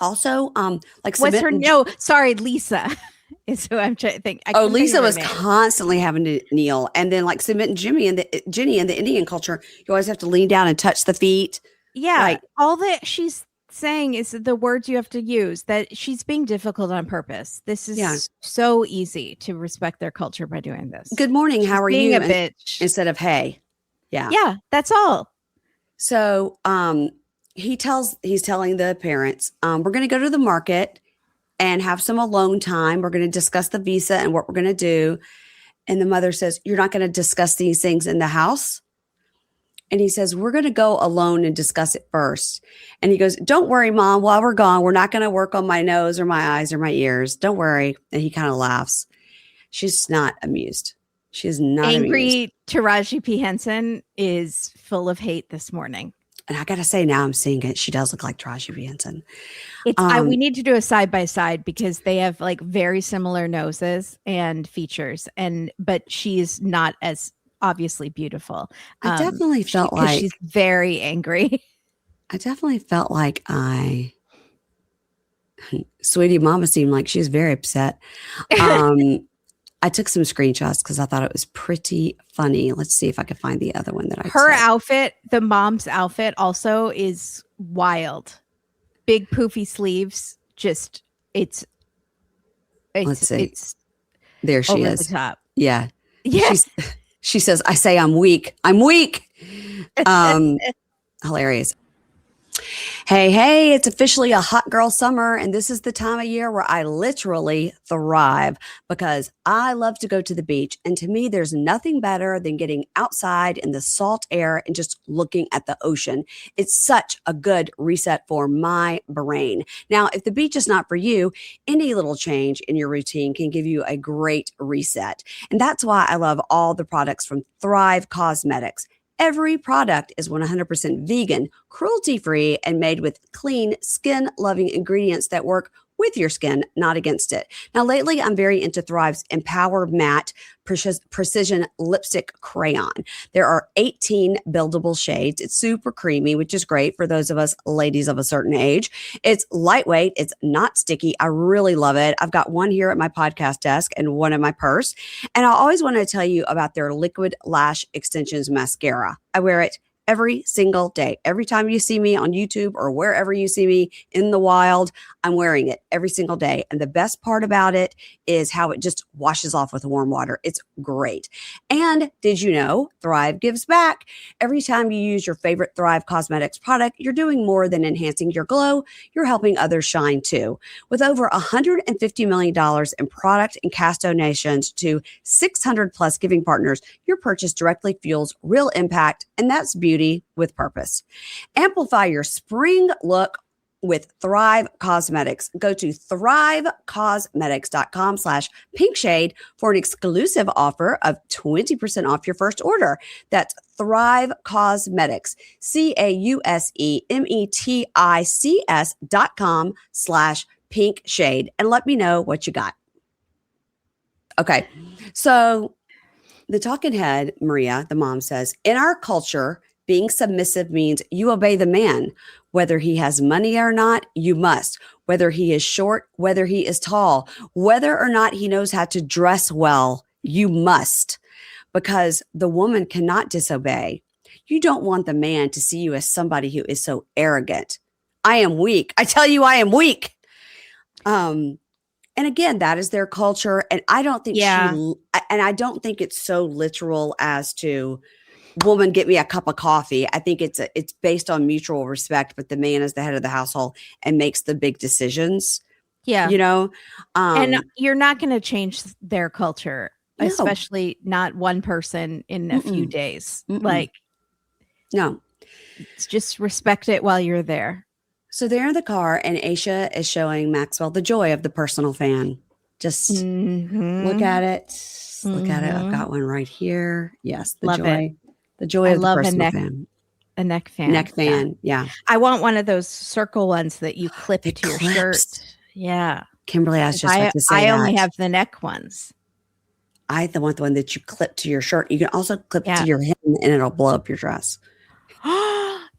Also, like what's her? Sorry, Lisa. Is who I'm trying to think. Lisa was constantly having to kneel, and then like Submit and Jenny in the Indian culture, you always have to lean down and touch the feet. Yeah, like, all that she's saying is the words you have to use. That she's being difficult on purpose. This is so easy to respect their culture by doing this. Good morning. How are you? Being a bitch instead of hey. Yeah, that's all. So, he's telling the parents, we're going to go to the market and have some alone time. We're going to discuss the visa and what we're going to do. And the mother says, you're not going to discuss these things in the house? And he says, we're going to go alone and discuss it first. And he goes, don't worry, Mom, while we're gone, we're not going to work on my nose or my eyes or my ears. Don't worry. And he kind of laughs. She's not amused. She's not angry. amused. Taraji P. Henson is full of hate this morning. And I got to say, now I'm seeing it. She does look like Taraji P. Henson. We need to do a side by side because they have like very similar noses and features, but she's not as obviously beautiful. I definitely felt like she's very angry. I definitely felt like Sweetie Mama seemed like she was very upset. I took some screenshots because I thought it was pretty funny. Let's see if I can find the other one that I Her outfit, the mom's outfit also is wild. Big poofy sleeves. Just it's let's see. It's there she is. The top. Yeah. Yeah. She says, I say I'm weak. I'm weak. Hilarious. Hey, it's officially a hot girl summer, and this is the time of year where I literally thrive because I love to go to the beach. And to me, there's nothing better than getting outside in the salt air and just looking at the ocean. It's such a good reset for my brain. Now, if the beach is not for you, any little change in your routine can give you a great reset. And that's why I love all the products from Thrive Cosmetics. Every product is 100% vegan, cruelty-free, and made with clean, skin-loving ingredients that work with your skin, not against it. Now, lately, I'm very into Thrive's Empower Matte Precision Lipstick Crayon. There are 18 buildable shades. It's super creamy, which is great for those of us ladies of a certain age. It's lightweight. It's not sticky. I really love it. I've got one here at my podcast desk and one in my purse. And I always want to tell you about their Liquid Lash Extensions Mascara. I wear it every single day. Every time you see me on YouTube or wherever you see me in the wild, I'm wearing it every single day. And the best part about it is how it just washes off with warm water. It's great. And did you know Thrive gives back? Every time you use your favorite Thrive Cosmetics product, you're doing more than enhancing your glow. You're helping others shine too. With over $150 million in product and cash donations to 600 plus giving partners, your purchase directly fuels real impact. And that's beauty with purpose. Amplify your spring look with Thrive Cosmetics. Go to thrivecosmetics.com/pinkshade for an exclusive offer of 20% off your first order. That's Thrive Cosmetics, CAUSEMETICS.com/pinkshade. And let me know what you got. Okay. So the talking head, Maria, the mom says, in our culture, being submissive means you obey the man. Whether he has money or not, you must. Whether he is short, whether he is tall, whether or not he knows how to dress well, you must. Because the woman cannot disobey. You don't want the man to see you as somebody who is so arrogant. I am weak. I tell you, I am weak. And again, that is their culture. And I don't think I don't think it's so literal as to, woman, get me a cup of coffee. I think it's based on mutual respect, but the man is the head of the household and makes the big decisions. Yeah. And you're not going to change their culture, especially not one person in a few days. Like, no, just respect it while you're there. So they're in the car and Ashia is showing Maxwell the joy of the personal fan. Just look at it. Look at it. I've got one right here. Yes. The joy of the personal fan. A neck fan. Neck fan. Yeah. I want one of those circle ones that you clip to your shirt. Yeah. Kimberly, I was just about to say I only have the neck ones. I want the one that you clip to your shirt. You can also clip to your hem and it'll blow up your dress.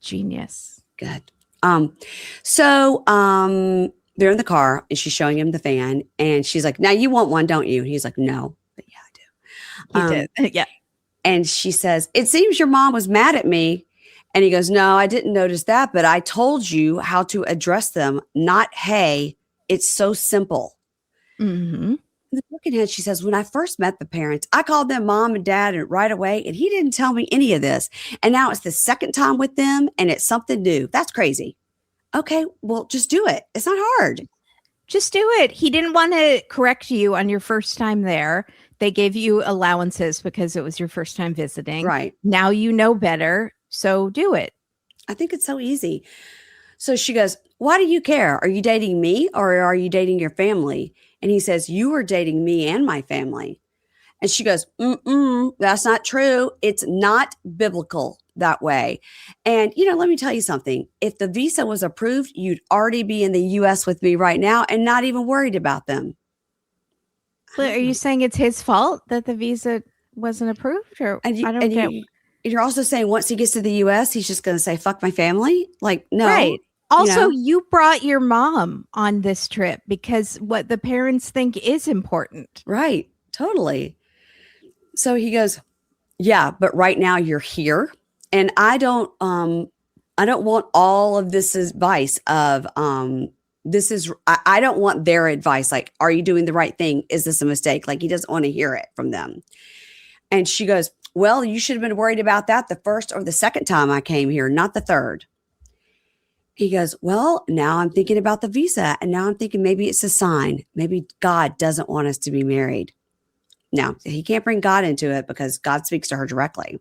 Genius. Good. So they're in the car and she's showing him the fan and she's like, now you want one, don't you? And he's like, no, but yeah, I do. He did. Yeah. And she says, it seems your mom was mad at me. And he goes, no, I didn't notice that, but I told you how to address them. Not, hey, it's so simple. Mm-hmm. In the book in hand, she says, when I first met the parents, I called them mom and dad and right away. And he didn't tell me any of this. And now it's the second time with them and it's something new. That's crazy. Okay, well, just do it. It's not hard. Just do it. He didn't want to correct you on your first time there. They gave you allowances because it was your first time visiting. Right. Now you know better. So do it. I think it's so easy. So she goes, why do you care? Are you dating me or are you dating your family? And he says, you are dating me and my family. And she goes, that's not true. It's not biblical that way. And, let me tell you something. If the visa was approved, you'd already be in the U.S. with me right now and not even worried about them. But are you saying it's his fault that the visa wasn't approved? Or you're also saying once he gets to the U.S., he's just going to say, fuck my family? Like, no. Right. Also, you brought your mom on this trip because what the parents think is important. Right. Totally. So he goes, yeah, but right now you're here. And I don't want all of this advice of, I don't want their advice. Like, are you doing the right thing? Is this a mistake? Like, he doesn't want to hear it from them. And she goes, well, you should have been worried about that the first or the second time I came here, not the third. He goes, well, now I'm thinking about the visa. And now I'm thinking maybe it's a sign. Maybe God doesn't want us to be married. Now, he can't bring God into it because God speaks to her directly.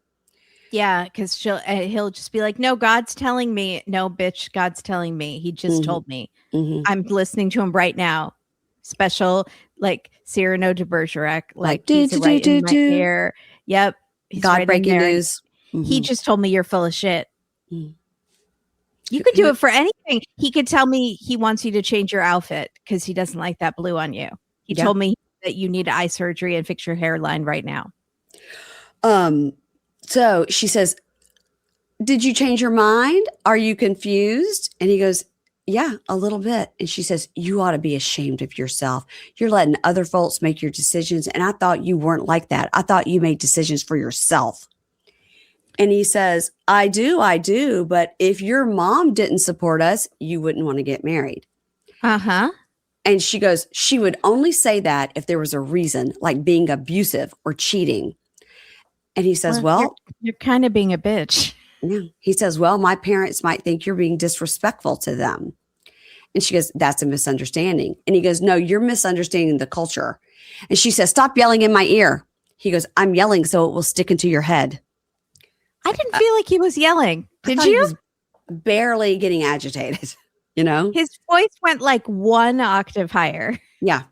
Yeah, because he'll just be like, no, God's telling me. No, bitch, God's telling me. He just told me. Mm-hmm. I'm listening to him right now. Special, like Cyrano de Bergerac. Like, he's right in my ear. Yep. God right breaking news. Mm-hmm. He just told me you're full of shit. Mm. You could do it for anything. He could tell me he wants you to change your outfit because he doesn't like that blue on you. He told me that you need eye surgery and fix your hairline right now. So she says, did you change your mind? Are you confused? And he goes, yeah, a little bit. And she says, you ought to be ashamed of yourself. You're letting other folks make your decisions. And I thought you weren't like that. I thought you made decisions for yourself. And he says, I do. But if your mom didn't support us, you wouldn't want to get married. Uh-huh. And she goes, she would only say that if there was a reason, like being abusive or cheating. And he says, well, you're kind of being a bitch. Yeah. He says, well, my parents might think you're being disrespectful to them. And she goes, that's a misunderstanding. And he goes, no, you're misunderstanding the culture. And she says, stop yelling in my ear. He goes, I'm yelling so it will stick into your head. I didn't feel like he was yelling. Did you? He was barely getting agitated, His voice went like one octave higher. Yeah.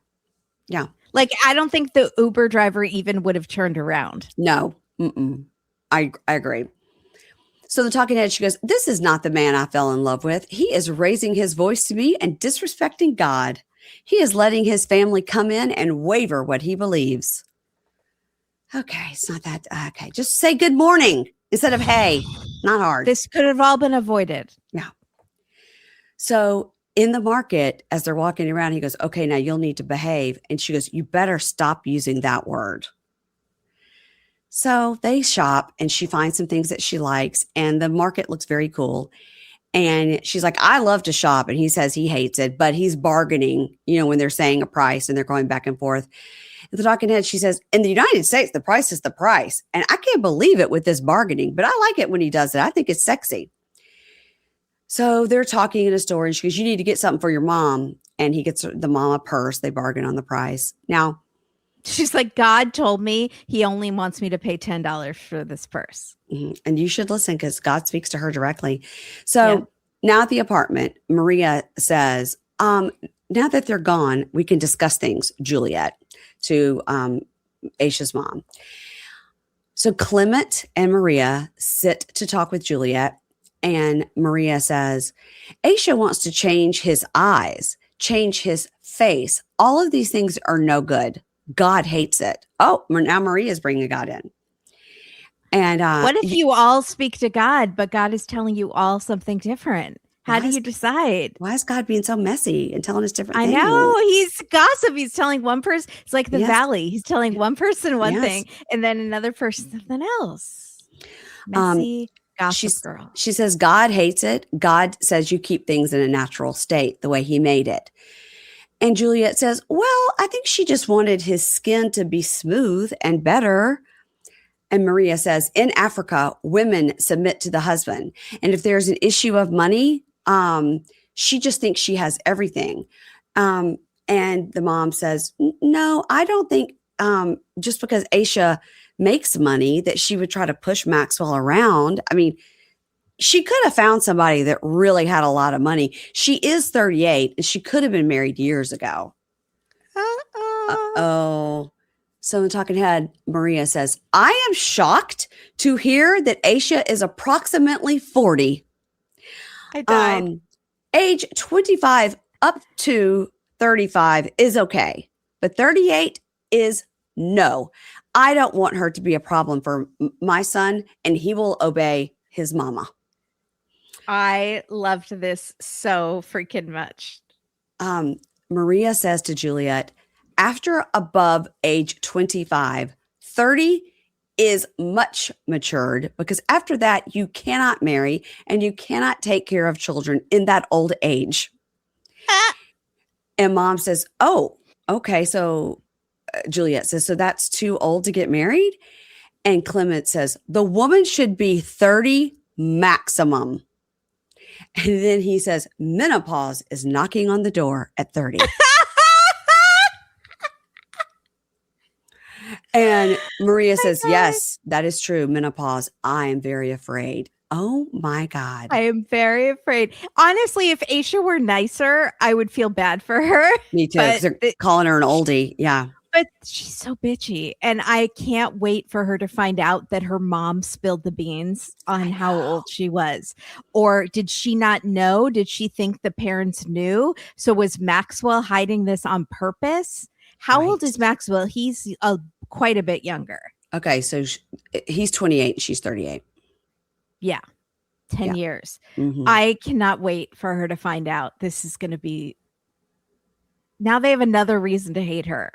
Yeah. Like, I don't think the Uber driver even would have turned around. No. I agree. So the talking head, she goes, this is not the man I fell in love with. He is raising his voice to me and disrespecting God. He is letting his family come in and waver what he believes. Okay, it's not that. Okay, just say good morning instead of hey. Not hard. This could have all been avoided. Yeah. So in the market, as they're walking around, he goes, okay, now you'll need to behave. And she goes, you better stop using that word. So they shop and she finds some things that she likes and the market looks very cool. And she's like, I love to shop. And he says he hates it, but he's bargaining, when they're saying a price and they're going back and forth. And the talking head, she says, in the United States, the price is the price. And I can't believe it with this bargaining, but I like it when he does it. I think it's sexy. So they're talking in a store and she goes, you need to get something for your mom. And he gets the mom a purse. They bargain on the price. Now, she's like, God told me he only wants me to pay $10 for this purse. And you should listen because God speaks to her directly. So now at the apartment, Maria says, now that they're gone, we can discuss things, Juliet, to Aisha's mom. So Clement and Maria sit to talk with Juliet. And Maria says, Aisha wants to change his eyes, change his face. All of these things are no good. God hates it. Oh, now Maria's bringing God in. And what if you all speak to God, but God is telling you all something different? How do you decide? Why is God being so messy and telling us different things? I know. He's gossip. He's telling one person. It's like the Valley. He's telling one person one thing and then another person something else. Messy gossip girl. She says God hates it. God says you keep things in a natural state the way he made it. And Juliet says, well, I think she just wanted his skin to be smooth and better. And Maria says, in Africa, women submit to the husband. And if there's an issue of money, she just thinks she has everything. And the mom says, no, I don't think just because Aisha makes money that she would try to push Maxwell around. I mean, she could have found somebody that really had a lot of money. She is 38 and she could have been married years ago. Uh-oh. So in the talking head, Maria says, I am shocked to hear that Aisha is approximately 40. I died. Age 25 up to 35 is okay, but 38 is no. I don't want her to be a problem for my son, and he will obey his mama. I loved this so freaking much. Maria says to Juliet, after above age 25, 30 is much matured because after that, you cannot marry and you cannot take care of children in that old age. And mom says, oh, okay. So Juliet says, so that's too old to get married? And Clement says, the woman should be 30 maximum. And then he says, menopause is knocking on the door at 30. And Maria says, yes, that is true. Menopause. I am very afraid. Oh my God. I am very afraid. Honestly, if Aisha were nicer, I would feel bad for her. Me too. Because they're calling her an oldie. Yeah. But she's so bitchy. And I can't wait for her to find out that her mom spilled the beans on how old she was. Or did she not know? Did she think the parents knew? So was Maxwell hiding this on purpose? How old is Maxwell? He's quite a bit younger. Okay. So he's 28. She's 38. Yeah. 10 years. Mm-hmm. I cannot wait for her to find out. This is going to be. Now they have another reason to hate her.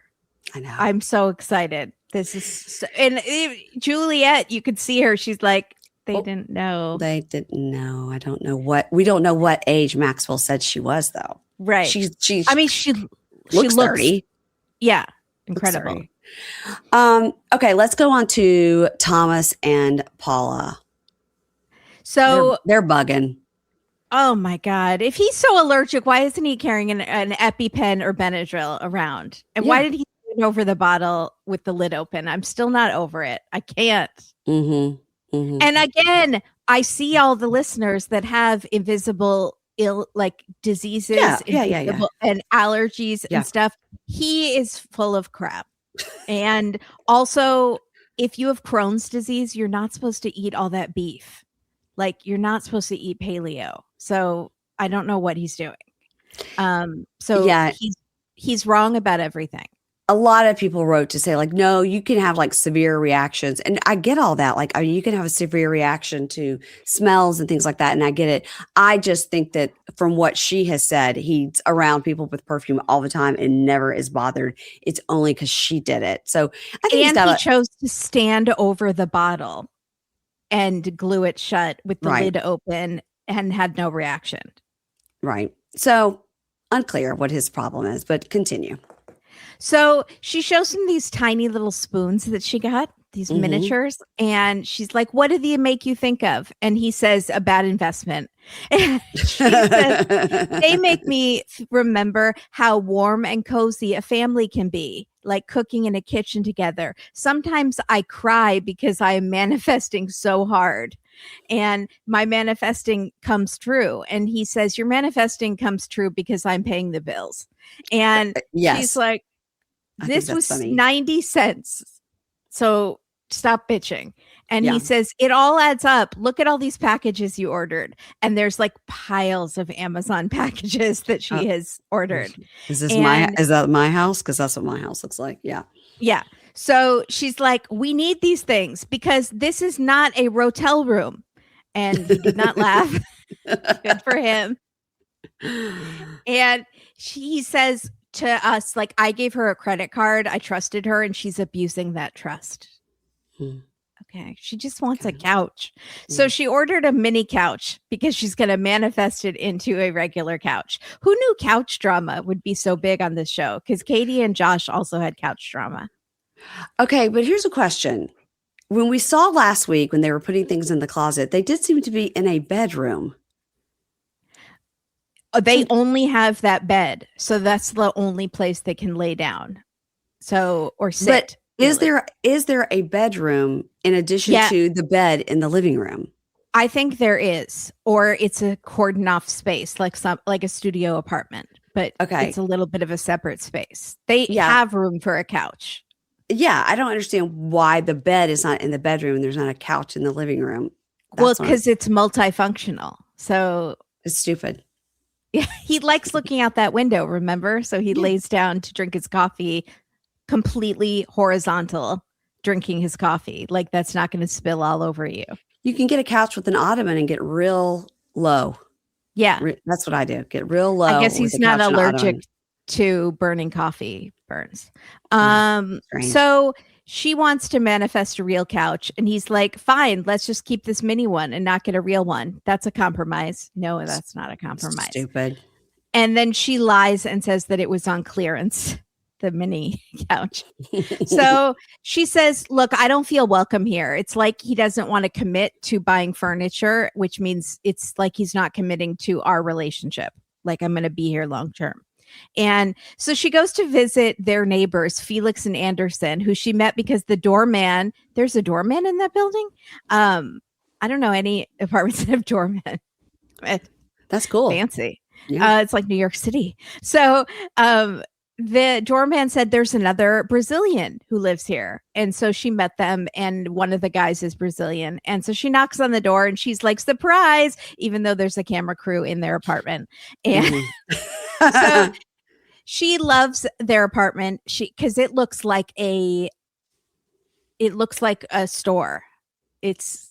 I know. I'm so excited. This is. And Juliet, you could see her. She's like, they didn't know. They didn't know. I don't know what. We don't know what age Maxwell said she was, though. Right. She looks 30. Yeah. Incredible. Okay, let's go on to Thomas and Paula. So they're bugging. Oh my God. If he's so allergic, why isn't he carrying an EpiPen or Benadryl around? And why did he stand over the bottle with the lid open? I'm still not over it. I can't. Mm-hmm. Mm-hmm. And again, I see all the listeners that have invisible diseases and allergies and stuff. He is full of crap. And also, if you have Crohn's disease, you're not supposed to eat all that beef. Like, you're not supposed to eat paleo. So I don't know what he's doing. He's wrong about everything. a lot of people wrote to say like, no, you can have like severe reactions. And I get all that. Like, I mean, you can have a severe reaction to smells and things like that. And I get it. I just think that from what she has said, he's around people with perfume all the time and never is bothered. It's only because she did it. So I think And he chose to stand over the bottle and glue it shut with the lid open and had no reaction. Right. So unclear what his problem is, but continue. So she shows him these tiny little spoons that she got, these miniatures, and she's like, what do they make you think of? And he says, a bad investment. And she says, they make me remember how warm and cozy a family can be, like cooking in a kitchen together. Sometimes I cry because I am manifesting so hard. And my manifesting comes true. And he says, your manifesting comes true because I'm paying the bills. And she's like, this was funny. 90 cents. So stop bitching. And he says, it all adds up. Look at all these packages you ordered. And there's like piles of Amazon packages that she has ordered. Is that my house? Because that's what my house looks like. Yeah. Yeah. So she's like, we need these things because this is not a rotel room. And he did not laugh. Good for him. And he says to us, like, I gave her a credit card. I trusted her and she's abusing that trust. Okay. She just wants a couch. So she ordered a mini couch because she's going to manifest it into a regular couch. Who knew couch drama would be so big on this show? Because Catie and Josh also had couch drama. Okay. But here's a question. When we saw last week, when they were putting things in the closet, they did seem to be in a bedroom. They only have that bed. So that's the only place they can lay down. So, or sit. But is there a bedroom in addition to the bed in the living room? I think there is, or it's a cordon off space, like a studio apartment, but it's a little bit of a separate space. They have room for a couch. Yeah, I don't understand why the bed is not in the bedroom and there's not a couch in the living room. Well, because it's multifunctional. So it's stupid. Yeah, he likes looking out that window, remember? So he lays down to drink his coffee, completely horizontal, drinking his coffee. Like that's not going to spill all over you. You can get a couch with an ottoman and get real low. Yeah. That's what I do. Get real low. I guess he's not allergic to burning coffee burns. So she wants to manifest a real couch and he's like, fine, let's just keep this mini one and not get a real one. That's a compromise. No, that's not a compromise. Stupid. And then she lies and says that it was on clearance, the mini couch. So she says, look, I don't feel welcome here. It's like he doesn't want to commit to buying furniture, which means it's like he's not committing to our relationship. Like I'm going to be here long term. And so she goes to visit their neighbors, Felix and Anderson, who she met because the doorman, there's a doorman in that building. I don't know any apartments that have doormen. That's cool. Fancy. Yeah. It's like New York City. So the doorman said there's another Brazilian who lives here. And so she met them and one of the guys is Brazilian. And so she knocks on the door and she's like, surprise, even though there's a camera crew in their apartment. And so she loves their apartment because it looks like a store. It's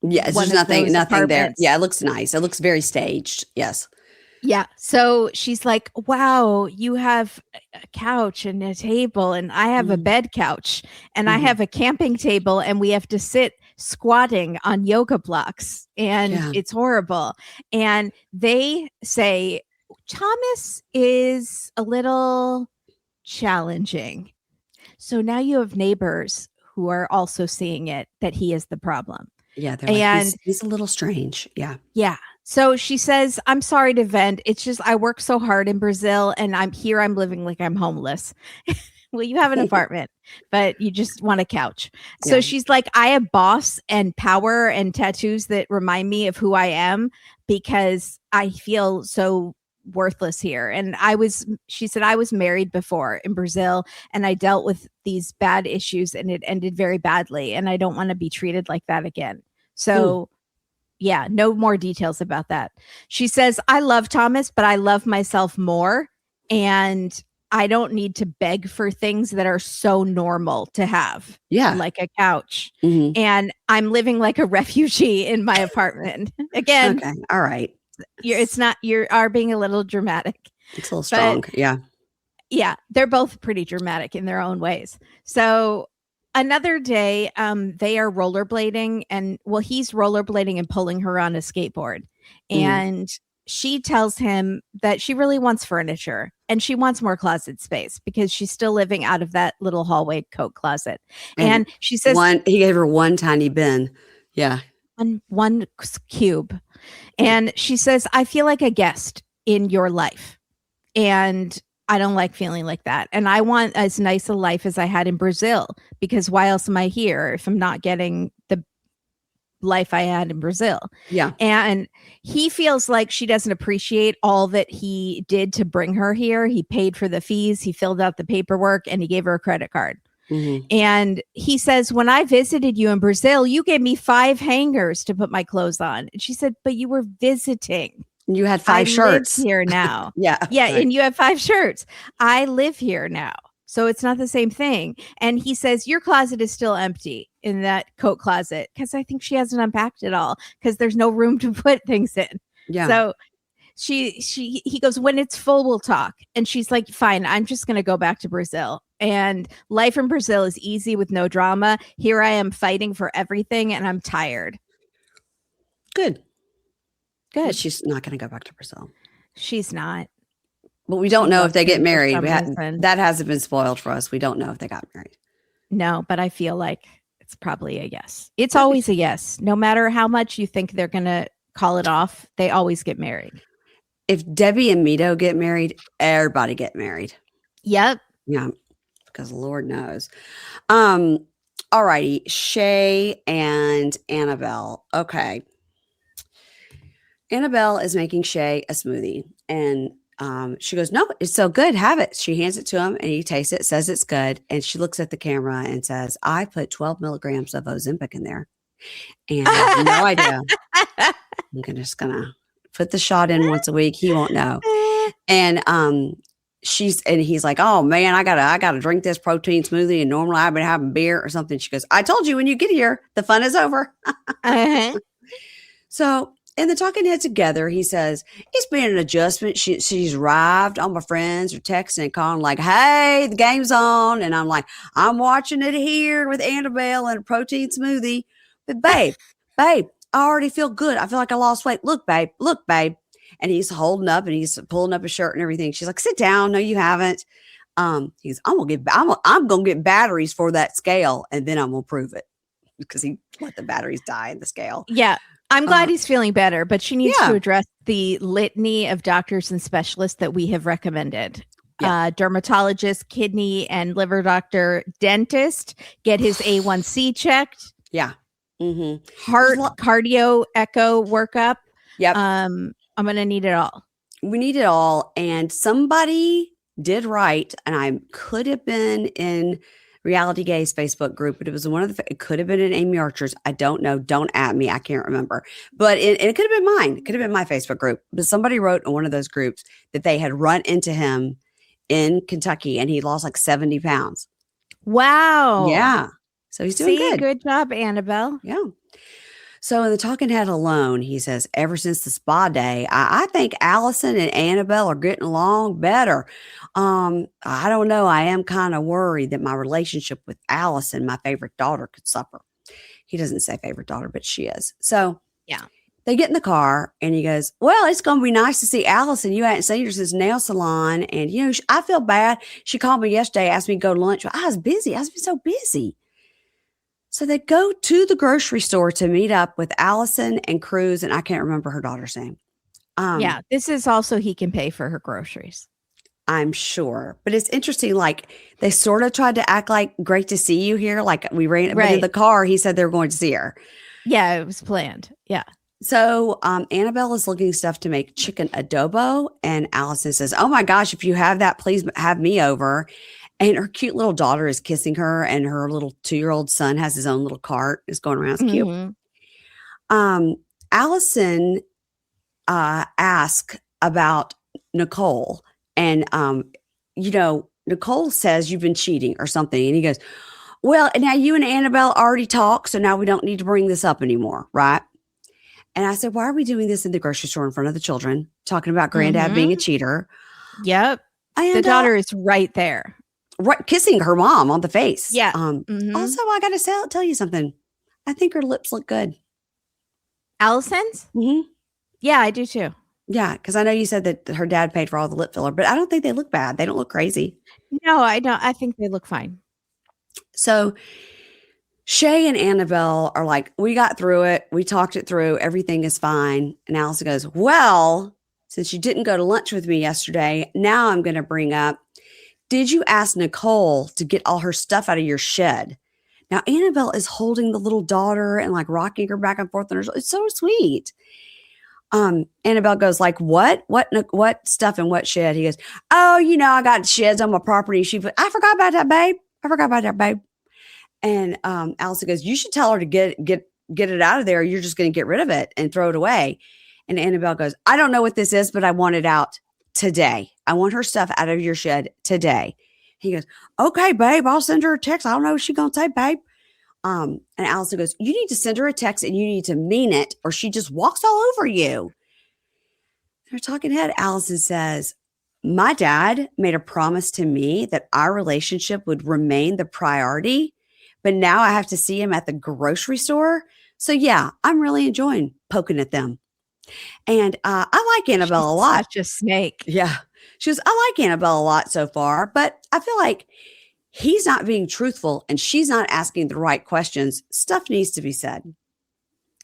there's nothing there. Yeah, it looks nice. It looks very staged. Yes. Yeah. So she's like, wow, you have a couch and a table and I have a bed couch and I have a camping table and we have to sit squatting on yoga blocks and it's horrible. And they say, Thomas is a little challenging. So now you have neighbors who are also seeing it, that he is the problem. Yeah. They're like, he's a little strange. Yeah. Yeah. So she says, I'm sorry to vent. It's just, I work so hard in Brazil and I'm living like I'm homeless. Well, you have an apartment, but you just want a couch. So Yeah. she's like, I have boss and power and tattoos that remind me of who I am because I feel so worthless here. And she said, I was married before in Brazil and I dealt with these bad issues and it ended very badly. And I don't want to be treated like that again. So yeah, no more details about that. She says, I love Thomas, but I love myself more. And I don't need to beg for things that are so normal to have. Yeah. Like a couch. Mm-hmm. And I'm living like a refugee in my apartment. Again, Okay. All right. You are being a little dramatic. It's a little strong. Yeah. Yeah, they're both pretty dramatic in their own ways. So another day, they are rollerblading, and he's rollerblading and pulling her on a skateboard. And she tells him that she really wants furniture and she wants more closet space because she's still living out of that little hallway coat closet. And she says he gave her one tiny bin. Yeah. One cube. And she says, I feel like a guest in your life. And I don't like feeling like that. And I want as nice a life as I had in Brazil, because why else am I here if I'm not getting the life I had in Brazil? Yeah. And he feels like she doesn't appreciate all that he did to bring her here. He paid for the fees, he filled out the paperwork, and he gave her a credit card. And he says, when I visited you in Brazil, you gave me 5 hangers to put my clothes on. And she said, but you were visiting. You had 5 shirts. I live here now. Yeah. Yeah. Right. And you have 5 shirts. I live here now. So it's not the same thing. And he says, your closet is still empty in that coat closet, because I think she hasn't unpacked it all because there's no room to put things in. Yeah. So he goes, when it's full, we'll talk. And she's like, fine, I'm just going to go back to Brazil. And life in Brazil is easy with no drama. Here I am fighting for everything, and I'm tired. Good. But she's not going to go back to Brazil. She's not. But we don't know if they get married. That hasn't been spoiled for us. We don't know if they got married. No, but I feel like it's probably a yes. It's always a yes. No matter how much you think they're going to call it off, they always get married. If Debbie and Mito get married, everybody get married. Yep. Yeah. Because Lord knows. All righty. Shea and Annabelle. Okay. Annabelle is making Shea a smoothie, and she goes, no, it's so good. Have it. She hands it to him, and he tastes it, says it's good. And she looks at the camera and says, I put 12 milligrams of Ozempic in there. And I have no idea. I'm just going to put the shot in once a week. He won't know. And he's like, oh man, I gotta drink this protein smoothie, and normally I've been having beer or something. She goes, I told you when you get here, the fun is over. So in the talking head together, he says, it's been an adjustment. She's arrived. All my friends are texting and calling like, hey, the game's on. And I'm like, I'm watching it here with Annabelle and a protein smoothie. But babe, I already feel good. I feel like I lost weight. Look, babe. And he's holding up and he's pulling up his shirt and everything. She's like, sit down. No, you haven't. He's, I'm going to get batteries for that scale. And then I'm going to prove it, because he let the batteries die in the scale. Yeah. I'm glad he's feeling better, but she needs to address the litany of doctors and specialists that we have recommended. Yeah. Dermatologist, kidney and liver doctor, dentist, get his A1C checked. Yeah. Heart, cardio, echo workup. Yep. I'm going to need it all. We need it all. And somebody did write, and I could have been in Reality Gaze Facebook group, but it was it could have been in Amy Archer's. I don't know. Don't at me. I can't remember. But it could have been mine. It could have been my Facebook group. But somebody wrote in one of those groups that they had run into him in Kentucky and he lost like 70 pounds. Wow. Yeah. So he's doing good. Good job, Annabelle. Yeah. So in the talking head alone, he says, ever since the spa day, I think Allison and Annabelle are getting along better. I don't know. I am kind of worried that my relationship with Allison, my favorite daughter, could suffer. He doesn't say favorite daughter, but she is. So yeah, they get in the car and he goes, well, it's going to be nice to see Allison. You hadn't seen her since nail salon. And, I feel bad. She called me yesterday, asked me to go to lunch. I was busy. I was so busy. So they go to the grocery store to meet up with Allison and Cruz, and I can't remember her daughter's name. Yeah, this is also he can pay for her groceries. I'm sure. But it's interesting, like they sort of tried to act like great to see you here. Like we ran in the car, he said they were going to see her. Yeah, it was planned. Yeah. So Annabelle is looking stuff to make chicken adobo, and Allison says, oh my gosh, if you have that, please have me over. And her cute little daughter is kissing her, and her little 2-year-old son has his own little cart. Is going around. It's cute. Allison asked about Nicole, and Nicole says you've been cheating or something. And he goes, well, now you and Annabelle already talked, so now we don't need to bring this up anymore, right? And I said, why are we doing this in the grocery store in front of the children, talking about granddad being a cheater? Yep. And, the daughter is right there. Right, kissing her mom on the face. Yeah. Also, I got to tell you something. I think her lips look good. Allison's? Mm-hmm. Yeah, I do too. Yeah, because I know you said that her dad paid for all the lip filler, but I don't think they look bad. They don't look crazy. No, I don't. I think they look fine. So Shea and Annabelle are like, we got through it. We talked it through. Everything is fine. And Allison goes, well, since you didn't go to lunch with me yesterday, now I'm going to bring up, did you ask Nicole to get all her stuff out of your shed? Now, Annabelle is holding the little daughter and like rocking her back and forth. It's so sweet. Annabelle goes like, what stuff in what shed? He goes, oh, I got sheds on my property. I forgot about that, babe. And Allison goes, you should tell her to get it out of there. You're just going to get rid of it and throw it away. And Annabelle goes, I don't know what this is, but I want it out today. I want her stuff out of your shed today. He goes, okay, babe, I'll send her a text. I don't know what she's going to say, babe. And Allison goes, you need to send her a text and you need to mean it or she just walks all over you. They're talking head. Allison says, my dad made a promise to me that our relationship would remain the priority, but now I have to see him at the grocery store. So yeah, I'm really enjoying poking at them. And I like Annabelle a lot. Such a snake. Yeah. She goes, I like Annabelle a lot so far, but I feel like he's not being truthful and she's not asking the right questions. Stuff needs to be said.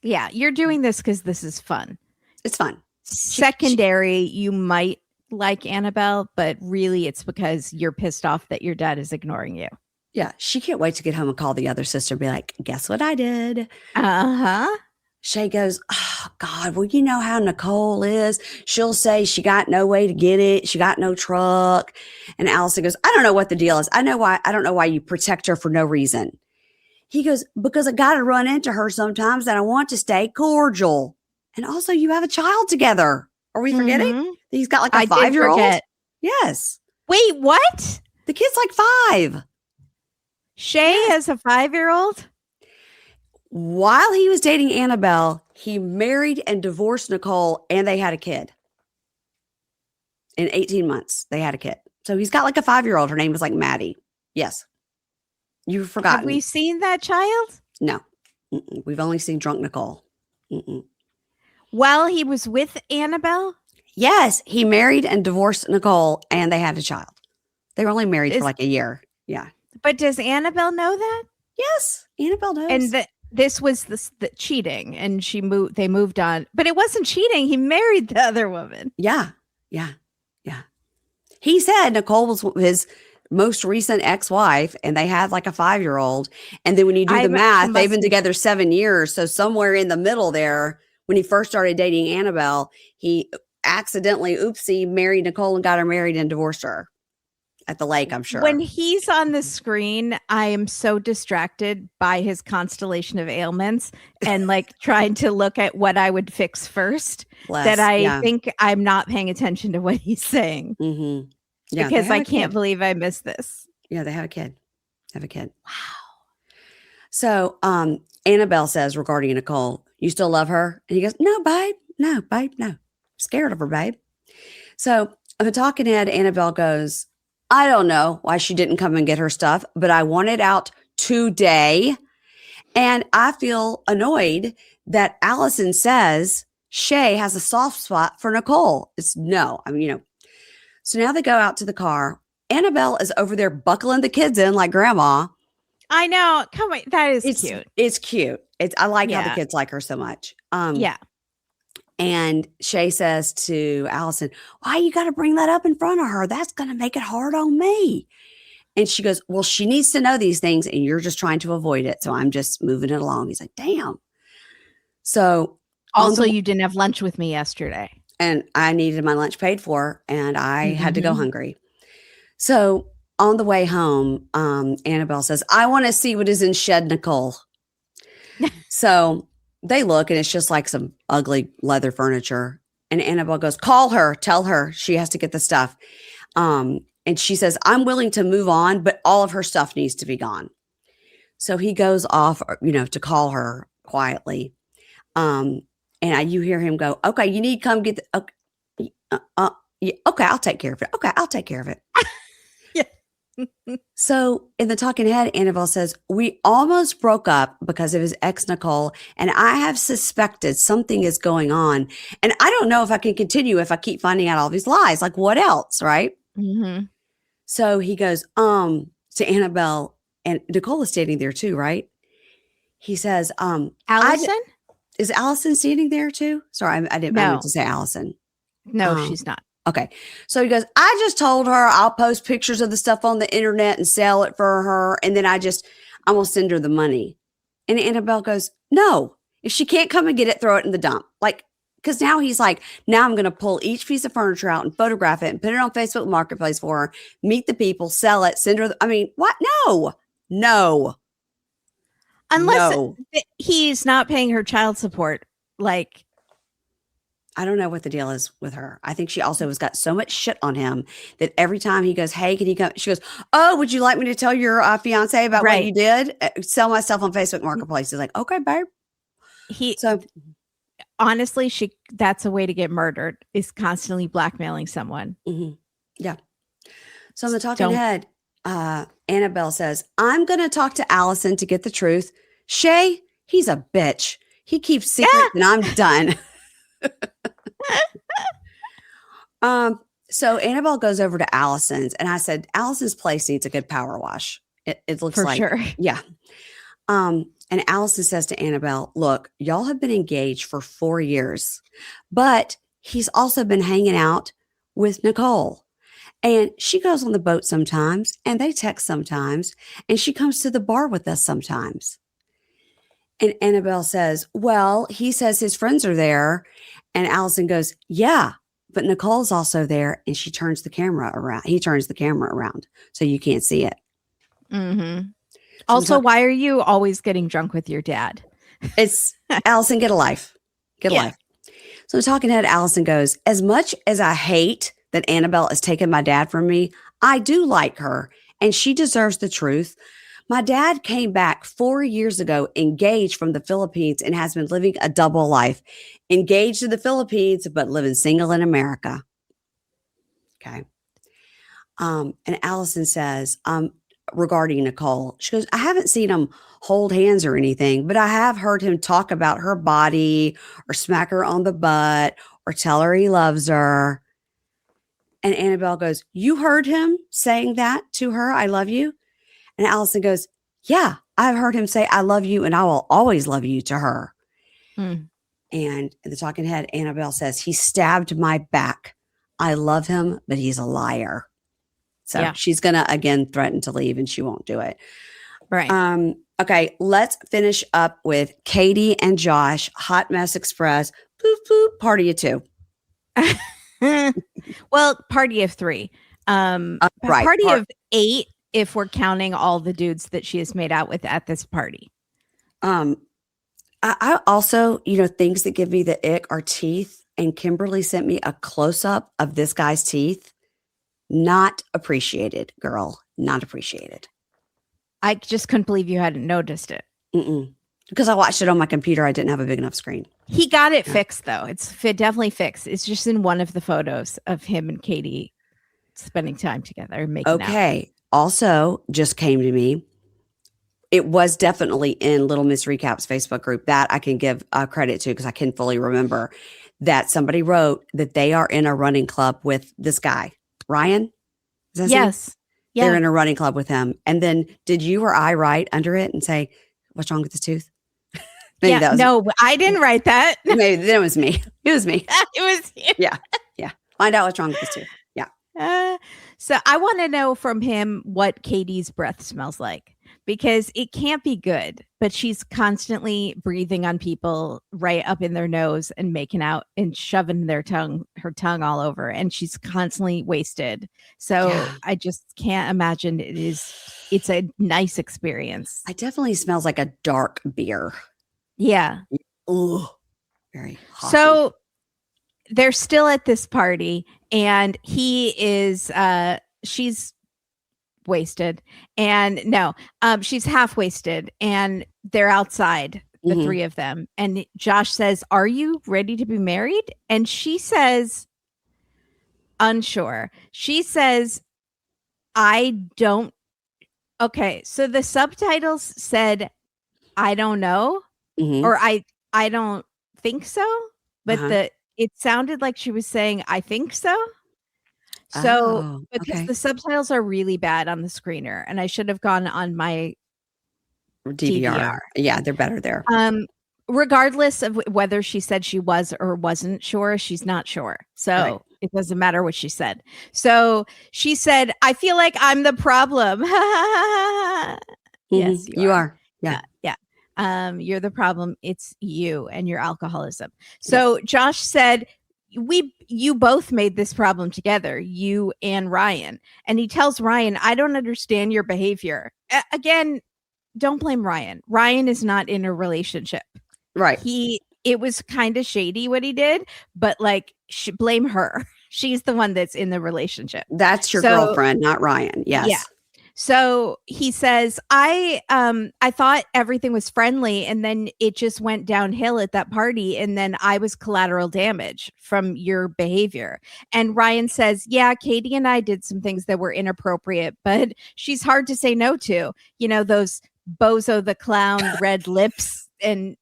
Yeah, you're doing this because this is fun. It's fun. Secondary, you might like Annabelle, but really it's because you're pissed off that your dad is ignoring you. Yeah, she can't wait to get home and call the other sister and be like, guess what I did? Uh-huh. Shay goes, oh, God, well, you know how Nicole is. She'll say she got no way to get it. She got no truck. And Allison goes, I don't know what the deal is. I don't know why you protect her for no reason. He goes, because I got to run into her sometimes and I want to stay cordial. And also you have a child together. Are we forgetting? He's got like a 5-year-old. Yes. Wait, what? The kid's like 5. Shea has a 5-year-old? While he was dating Annabelle, he married and divorced Nicole, and they had a kid. In 18 months, they had a kid. So he's got like a 5-year-old. Her name was like Maddie. Yes. You've forgotten. Have we seen that child? No. We've only seen drunk Nicole. While he was with Annabelle? Yes. He married and divorced Nicole, and they had a child. They were only married for like a year. Yeah. But does Annabelle know that? Yes. Annabelle knows. And this was the cheating, and they moved on. But it wasn't cheating. He married the other woman. Yeah. He said Nicole was his most recent ex-wife, and they had like a 5-year-old. And then when you do the math, they've been together 7 years. So somewhere in the middle there, when he first started dating Annabelle, he accidentally, married Nicole and got her married and divorced her. At the lake, I'm sure. When he's on the screen, I am so distracted by his constellation of ailments and like trying to look at what I would fix first that I think I'm not paying attention to what he's saying. Yeah, because I can't believe I missed this. Yeah, they have a kid. Wow. So Annabelle says regarding Nicole, you still love her? And he goes, no, babe. No. I'm scared of her, babe. So I'm talking head. Annabelle goes, I don't know why she didn't come and get her stuff, but I want it out today. And I feel annoyed that Allison says Shea has a soft spot for Nicole. It's no. So now they go out to the car. Annabelle is over there buckling the kids in like grandma. I know. Come on. That is cute. It's cute. I like how the kids like her so much. Yeah. And Shea says to Allison, why you got to bring that up in front of her? That's going to make it hard on me. And she goes, well, she needs to know these things and you're just trying to avoid it. So I'm just moving it along. He's like, damn. So also you didn't have lunch with me yesterday. And I needed my lunch paid for and I had to go hungry. So on the way home, Annabelle says, I want to see what is in shed Nicole. So they look and it's just like some ugly leather furniture. And Annabelle goes, call her, tell her she has to get the stuff. And she says, I'm willing to move on, but all of her stuff needs to be gone. So he goes off, to call her quietly. You hear him go, okay, you need to come get okay, I'll take care of it. Okay, I'll take care of it. Yeah. So in the talking head, Annabelle says, we almost broke up because of his ex, Nicole, and I have suspected something is going on. And I don't know if I can continue if I keep finding out all these lies. Like, what else, right? Mm-hmm. So he goes, to Annabelle, and Nicole is standing there too, right? He says, Allison? Is Allison standing there too? Sorry, I didn't. I meant to say Allison. No, she's not. Okay. So he goes, I just told her I'll post pictures of the stuff on the internet and sell it for her. And then I'm going to send her the money. And Annabelle goes, no, if she can't come and get it, throw it in the dump. Like, because now he's like, now I'm going to pull each piece of furniture out and photograph it and put it on Facebook Marketplace for her, meet the people, sell it, send her. What? No. Unless he's not paying her child support. Like, I don't know what the deal is with her. I think she also has got so much shit on him that every time he goes, hey, can you come? She goes, oh, would you like me to tell your fiance about what you did? Sell my stuff on Facebook Marketplace. He's like, okay, babe. Honestly, that's a way to get murdered, is constantly blackmailing someone. Mm-hmm. Yeah. So in the talking head, Annabelle says, I'm going to talk to Allison to get the truth. Shea, he's a bitch. He keeps secrets and I'm done. So Annabelle goes over to Allison's, and I said, Allison's place needs a good power wash. It looks for like, sure. Yeah. And Allison says to Annabelle, look, y'all have been engaged for 4 years, but he's also been hanging out with Nicole, and she goes on the boat sometimes, and they text sometimes, and she comes to the bar with us sometimes. And Annabelle says, well, he says his friends are there. And Allison goes, yeah, but Nicole's also there. And she turns the camera around. He turns the camera around so you can't see it. Mm-hmm. Also, why are you always getting drunk with your dad? It's Allison, get a life. Get a life. So the talking head, Allison goes, as much as I hate that Annabelle has taken my dad from me, I do like her and she deserves the truth. My dad came back 4 years ago, engaged from the Philippines, and has been living a double life. Engaged in the Philippines, but living single in America. Okay. And Allison says, regarding Nicole, she goes, I haven't seen him hold hands or anything, but I have heard him talk about her body or smack her on the butt or tell her he loves her. And Annabelle goes, you heard him saying that to her? I love you. And Allison goes, yeah, I've heard him say, I love you and I will always love you to her. And the talking head, Annabelle says, he stabbed my back. I love him, but he's a liar. So she's going to, again, threaten to leave and she won't do it. Right. Okay, let's finish up with Catie and Josh, Hot Mess Express, poof, poof, party of 2. Well, party of 3. Party of 8. If we're counting all the dudes that she has made out with at this party. I also, things that give me the ick are teeth. And Kimberly sent me a close-up of this guy's teeth. Not appreciated, girl. Not appreciated. I just couldn't believe you hadn't noticed it. Because I watched it on my computer. I didn't have a big enough screen. He got it fixed, though. It's definitely fixed. It's just in one of the photos of him and Catie spending time together and making out. Also, just came to me. It was definitely in Little Miss Recap's Facebook group that I can give credit to because I can fully remember that somebody wrote that they are in a running club with this guy, Ryan. Is that yes. Yeah. They're in a running club with him. And then did you or I write under it and say, what's wrong with his tooth? No, I didn't write that. Maybe that was me. It was me. It was you. Yeah. Find out what's wrong with his tooth. Yeah. So I want to know from him what Catie's breath smells like, because it can't be good, but she's constantly breathing on people right up in their nose and making out and shoving her tongue all over. And she's constantly wasted. So I just can't imagine it's a nice experience. It definitely smells like a dark beer. Yeah. Ooh, very hot. So they're still at this party and he is she's wasted, and no, she's half wasted, and they're outside, the three of them, and Josh says, "Are you ready to be married?" And she says, unsure. She says, "I don't." Okay, so the subtitles said, "I don't know," or I don't think so, but it sounded like she was saying, "I think so." So, because the subtitles are really bad on the screener, and I should have gone on my DVR. Yeah, they're better there. Regardless of whether she said she was or wasn't sure, she's not sure. So it doesn't matter what she said. So she said, "I feel like I'm the problem." Yes, you are. Yeah. You're the problem. It's you and your alcoholism. So Josh said, you both made this problem together, you and Ryan. And he tells Ryan, "I don't understand your behavior." Again, don't blame Ryan. Ryan is not in a relationship. Right. It was kind of shady what he did, but like, blame her. She's the one that's in the relationship. That's your girlfriend, not Ryan. Yes. Yeah. So he says, I thought everything was friendly, and then it just went downhill at that party, and then I was collateral damage from your behavior. And Ryan says, "Yeah, Catie and I did some things that were inappropriate, but she's hard to say no to. You know, those Bozo the Clown red lips and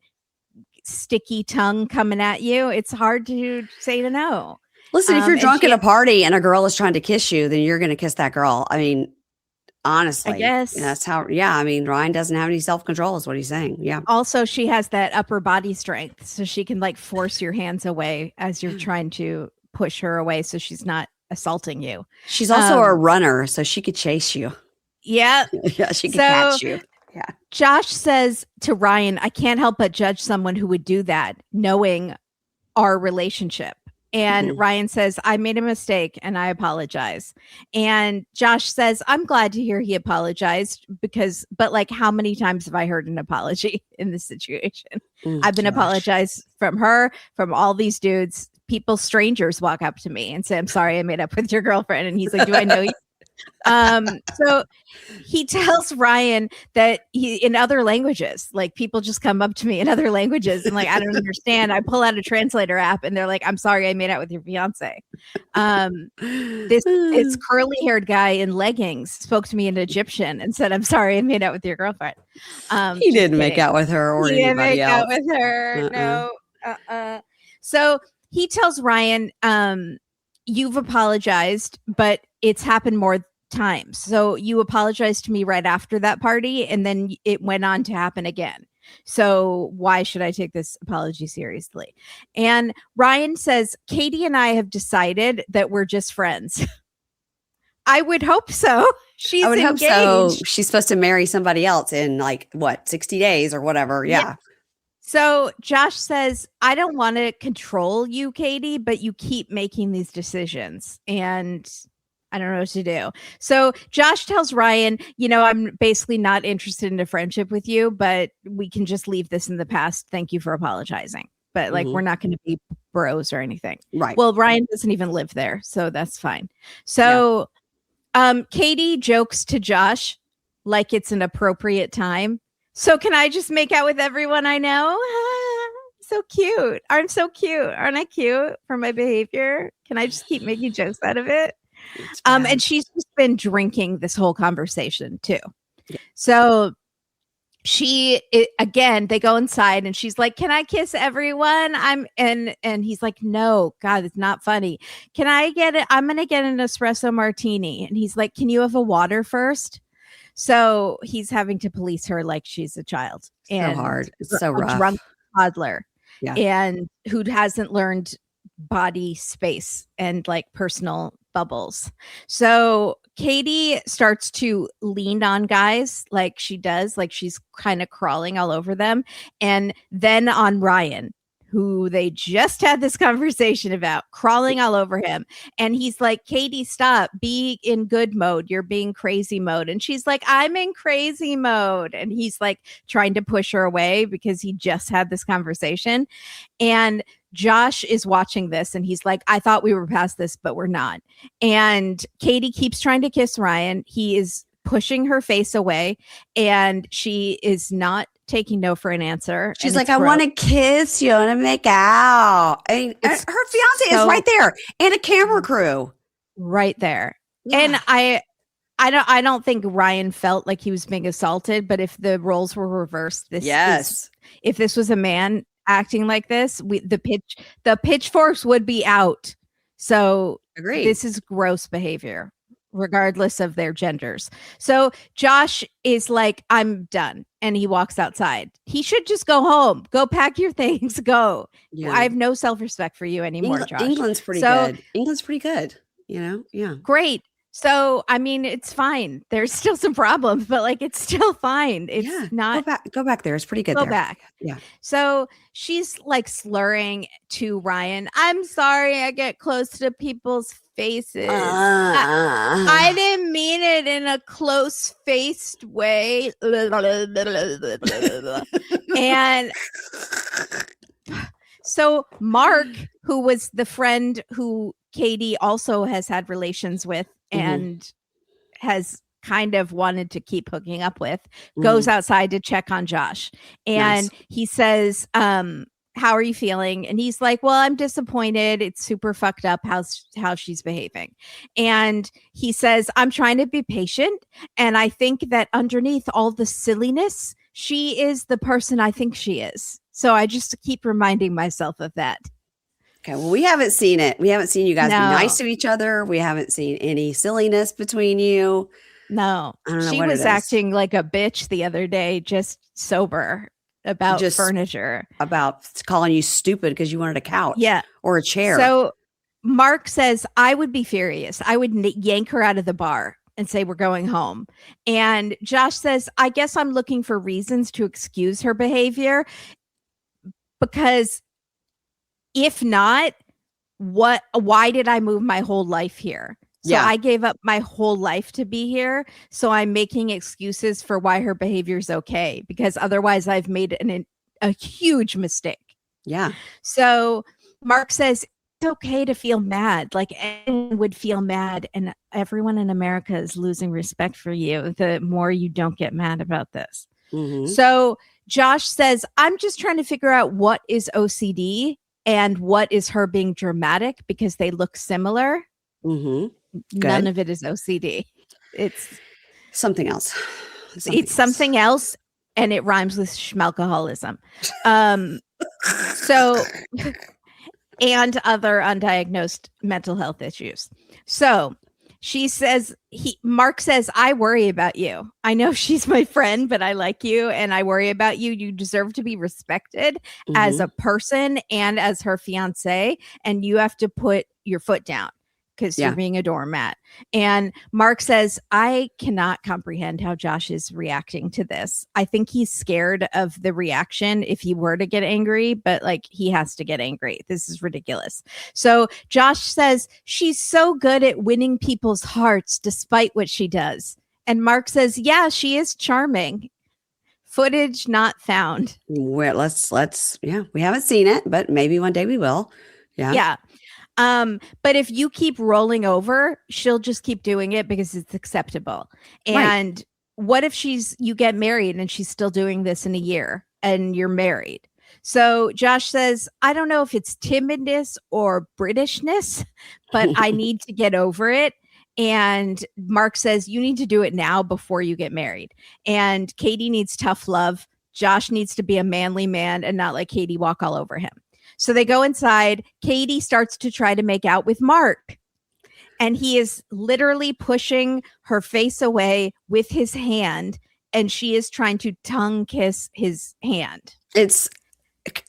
sticky tongue coming at you. It's hard to say no." Listen, if you're drunk at a party and a girl is trying to kiss you, then you're going to kiss that girl. I mean, honestly, I guess that's how. Yeah, I mean, Ryan doesn't have any self-control, is what he's saying. Yeah. Also, she has that upper body strength, so she can like force your hands away as you're trying to push her away, so she's not assaulting you. She's also a runner, so she could chase you. Yeah. Yeah, she could catch you. Yeah. Josh says to Ryan, "I can't help but judge someone who would do that, knowing our relationship." And Ryan says, "I made a mistake and I apologize." And Josh says, "I'm glad to hear he apologized but like, how many times have I heard an apology in this situation? I've been apologized from her, from all these dudes. Strangers walk up to me and say, 'I'm sorry, I made up with your girlfriend.'" And he's like, "Do I know you?" So he tells Ryan that in other languages, like, people just come up to me in other languages and like, I don't understand. I pull out a translator app and they're like, "I'm sorry, I made out with your fiance." This curly haired guy in leggings spoke to me in Egyptian and said, "I'm sorry, I made out with your girlfriend." He didn't make out with her or anybody else. He didn't make out with her. No. So he tells Ryan, "You've apologized, but it's happened more times. So you apologized to me right after that party, and then it went on to happen again. So why should I take this apology seriously?" And Ryan says, "Catie and I have decided that we're just friends." I would hope so. She's engaged. Hope so. She's supposed to marry somebody else in like 60 days or whatever. Yeah. So Josh says, "I don't want to control you, Catie, but you keep making these decisions and I don't know what to do." So Josh tells Ryan, "I'm basically not interested in a friendship with you, but we can just leave this in the past. Thank you for apologizing. But like, we're not going to be bros or anything." Right. Well, Ryan doesn't even live there, so that's fine. So Catie jokes to Josh like it's an appropriate time. "So can I just make out with everyone I know?" So cute. I'm so cute. Aren't I cute for my behavior? Can I just keep making jokes out of it? And she's just been drinking this whole conversation too. Yeah. So again, they go inside and she's like, "Can I kiss everyone?" And he's like, "No, God, it's not funny. Can I get it? I'm going to get an espresso martini." And he's like, "Can you have a water first?" So he's having to police her like she's a child. So hard. It's so rough. Drunk toddler. Yeah. And who hasn't learned body space and like personal bubbles. So Catie starts to lean on guys like she does, like she's kind of crawling all over them. And then on Ryan, who they just had this conversation about, crawling all over him. And he's like, "Catie, stop. Be in good mode. You're being crazy mode." And she's like, "I'm in crazy mode." And he's like trying to push her away because he just had this conversation. And Josh is watching this and he's like, I thought we were past this, but we're not. And Catie keeps trying to kiss Ryan. He is pushing her face away and she is not taking no for an answer. She's like, I want to kiss you. I want to make out. I mean, her fiance is right there and a camera crew. Right there. Yeah. And I don't think Ryan felt like he was being assaulted, but if the roles were reversed, if this was a man acting like this, the pitchforks would be out. So agreed. This is gross behavior, regardless of their genders. So Josh is like, I'm done. And he walks outside. He should just go home. Go pack your things. Go. Yeah. I have no self-respect for you anymore, Josh. England's pretty good. England's pretty good. Yeah. Great. So, I mean, it's fine. There's still some problems, but like, it's still fine. It's not. Go back there. It's pretty good. Go back. Yeah. So she's like slurring to Ryan. I'm sorry. I get close to people's faces. I didn't mean it in a close-faced way. And so Mark, who was the friend who Catie also has had relations with and has kind of wanted to keep hooking up with, goes outside to check on Josh. And he says, how are you feeling? And he's like, well, I'm disappointed. It's super fucked up how she's behaving. And he says, I'm trying to be patient. And I think that underneath all the silliness, she is the person I think she is. So I just keep reminding myself of that. Okay, well, we haven't seen it. We haven't seen you guys be nice to each other. We haven't seen any silliness between you. No, she was acting like a bitch the other day, just sober about furniture. About calling you stupid because you wanted a couch or a chair. So Mark says, I would be furious. I would yank her out of the bar and say, we're going home. And Josh says, I guess I'm looking for reasons to excuse her behavior because if not, why did I move my whole life here? So I gave up my whole life to be here. So I'm making excuses for why her behavior is okay, because otherwise I've made a huge mistake. Yeah. So Mark says, it's okay to feel mad. Like anyone would feel mad. And everyone in America is losing respect for you the more you don't get mad about this. So Josh says, I'm just trying to figure out what is OCD and what is her being dramatic because they look similar. None of it is OCD. It's something else. It's something else, and it rhymes with schmalcoholism. So, and other undiagnosed mental health issues. So she says, Mark says, I worry about you. I know she's my friend, but I like you and I worry about you. You deserve to be respected as a person and as her fiance. And you have to put your foot down because you're being a doormat. And Mark says, I cannot comprehend how Josh is reacting to this. I think he's scared of the reaction if he were to get angry, but like he has to get angry. This is ridiculous. So Josh says, she's so good at winning people's hearts despite what she does. And Mark says, yeah, she is charming. Footage not found. Well, let's we haven't seen it, but maybe one day we will. Yeah. But if you keep rolling over, she'll just keep doing it because it's acceptable. And what if you get married and she's still doing this in a year and you're married? So Josh says, I don't know if it's timidness or Britishness, but I need to get over it. And Mark says, you need to do it now before you get married. And Catie needs tough love. Josh needs to be a manly man and not let Catie walk all over him. So they go inside. Catie starts to try to make out with Mark. And he is literally pushing her face away with his hand. And she is trying to tongue kiss his hand. This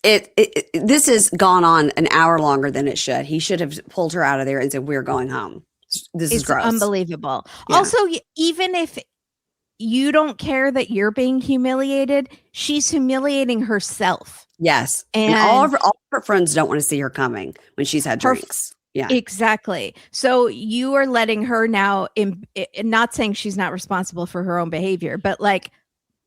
has gone on an hour longer than it should. He should have pulled her out of there and said, we're going home. This is gross. Unbelievable. Yeah. Also, even if you don't care that you're being humiliated, she's humiliating herself. Yes. And all of her friends don't want to see her coming when she's had drinks. Yeah, exactly. So you are letting her now, not saying she's not responsible for her own behavior, but like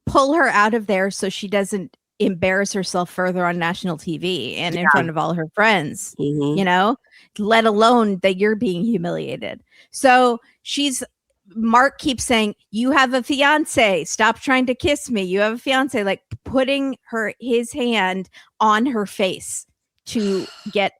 pull her out of there so she doesn't embarrass herself further on national TV and in front of all her friends, Mm-hmm. let alone that you're being humiliated. So Mark keeps saying, you have a fiance. Stop trying to kiss me. You have a fiance, like putting his hand on her face to get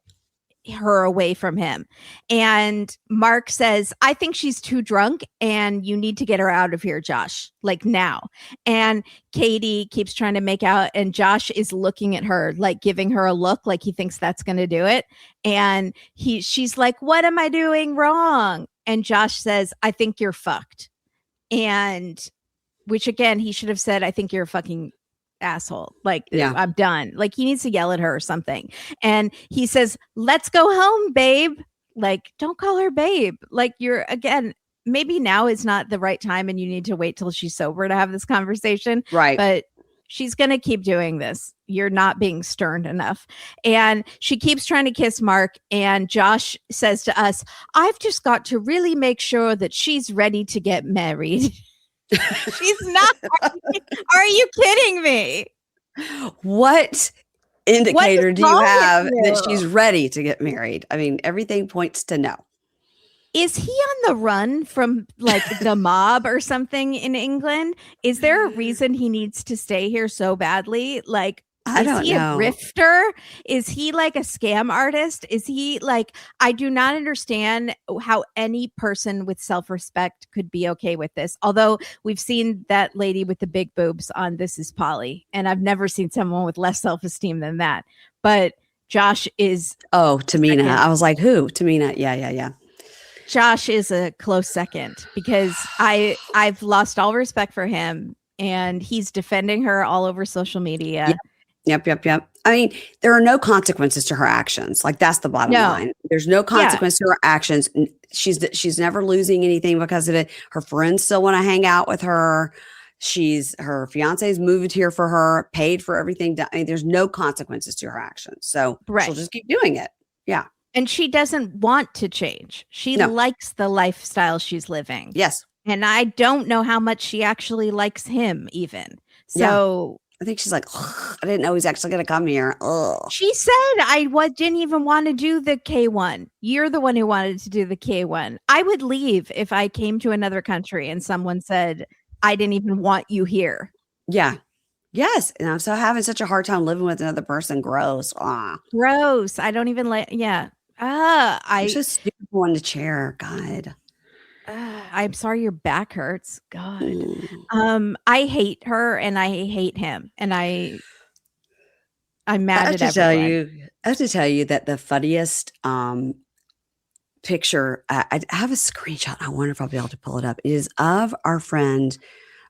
her away from him. And Mark says, I think she's too drunk and you need to get her out of here, Josh, like now. And Catie keeps trying to make out, and Josh is looking at her, like giving her a look like he thinks that's going to do it. And she's like, what am I doing wrong? And Josh says, I think you're fucked. And which again, he should have said, I think you're a fucking asshole. Like, I'm done. Like, he needs to yell at her or something. And he says, let's go home, babe. Like, don't call her babe. Like, maybe now is not the right time and you need to wait till she's sober to have this conversation. Right. But she's going to keep doing this. You're not being stern enough. And she keeps trying to kiss Mark. And Josh says to us, I've just got to really make sure that she's ready to get married. She's not. Are you kidding me? What indicator do you have that she's ready to get married? I mean, everything points to no. Is he on the run from like the mob or something in England? Is there a reason he needs to stay here so badly? Like, is he a grifter? Is he like a scam artist? Is he like, I do not understand how any person with self-respect could be okay with this. Although we've seen that lady with the big boobs on This Is Polly, and I've never seen someone with less self-esteem than that. But Josh is. Oh, Tamina. I was like, who? Tamina. Yeah. Josh is a close second because I've lost all respect for him, and he's defending her all over social media. Yep. I mean, there are no consequences to her actions. Like, that's the bottom line. There's no consequence to her actions. She's never losing anything because of it. Her friends still want to hang out with her. Her fiance's moved here for her, paid for everything. I mean, there's no consequences to her actions. So she'll just keep doing it. Yeah. And she doesn't want to change. She likes the lifestyle she's living. Yes. And I don't know how much she actually likes him even. So I think she's like, I didn't know he's actually going to come here. Ugh. She said, I didn't even want to do the K1. You're the one who wanted to do the K1. I would leave if I came to another country and someone said, I didn't even want you here. Yeah. Yes. And I'm so having such a hard time living with another person. Gross. Gross. I don't even like, I'm just stupid on the chair. God. I'm sorry your back hurts. God. I hate her and I hate him. And I'm mad at everyone. I have to tell you that the funniest picture, I have a screenshot. I wonder if I'll be able to pull it up. It is of our friend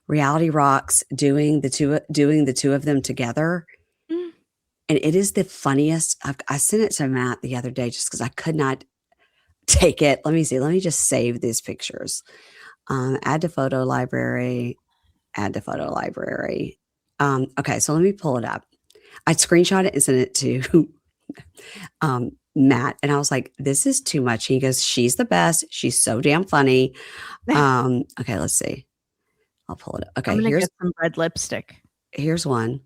Reality Rocks doing the two of them together. And it is the funniest. I sent it to Matt the other day just because I could not take it. Let me see. Let me just save these pictures. Add to photo library. Okay, so let me pull it up. I screenshot it and sent it to Matt. And I was like, this is too much. He goes, she's the best. She's so damn funny. Okay, let's see. I'll pull it up. Okay, I'm gonna get some red lipstick. Here's one.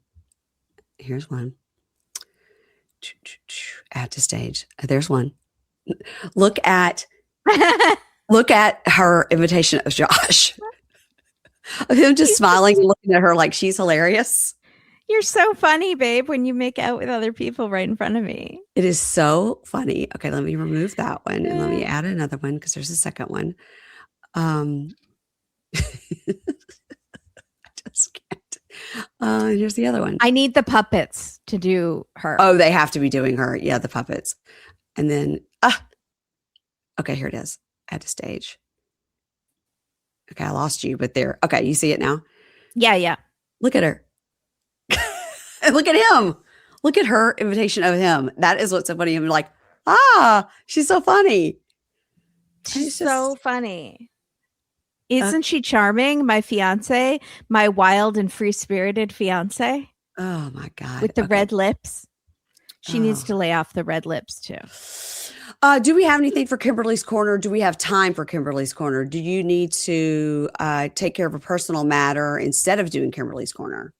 Add to stage. There's one. Look at her imitation of Josh. Of him just smiling and looking at her like she's hilarious. You're so funny, babe, when you make out with other people right in front of me. It is so funny. Okay, let me remove that one and let me add another one because there's a second one. I just can't. Here's the other one. I need the puppets to do her. Oh, they have to be doing her. Yeah, the puppets. And then, okay, here it is. Add to stage. Okay, I lost you, but there. Okay, you see it now? Yeah. Look at her. Look at him. Look at her imitation of him. That is what's so funny. I'm like, she's so funny. She's so funny. Isn't she charming? My fiance, my wild and free-spirited fiance. Oh my God. With the red lips. She needs to lay off the red lips too. Do we have anything for Kimberly's Corner? Do we have time for Kimberly's Corner? Do you need to take care of a personal matter instead of doing Kimberly's Corner?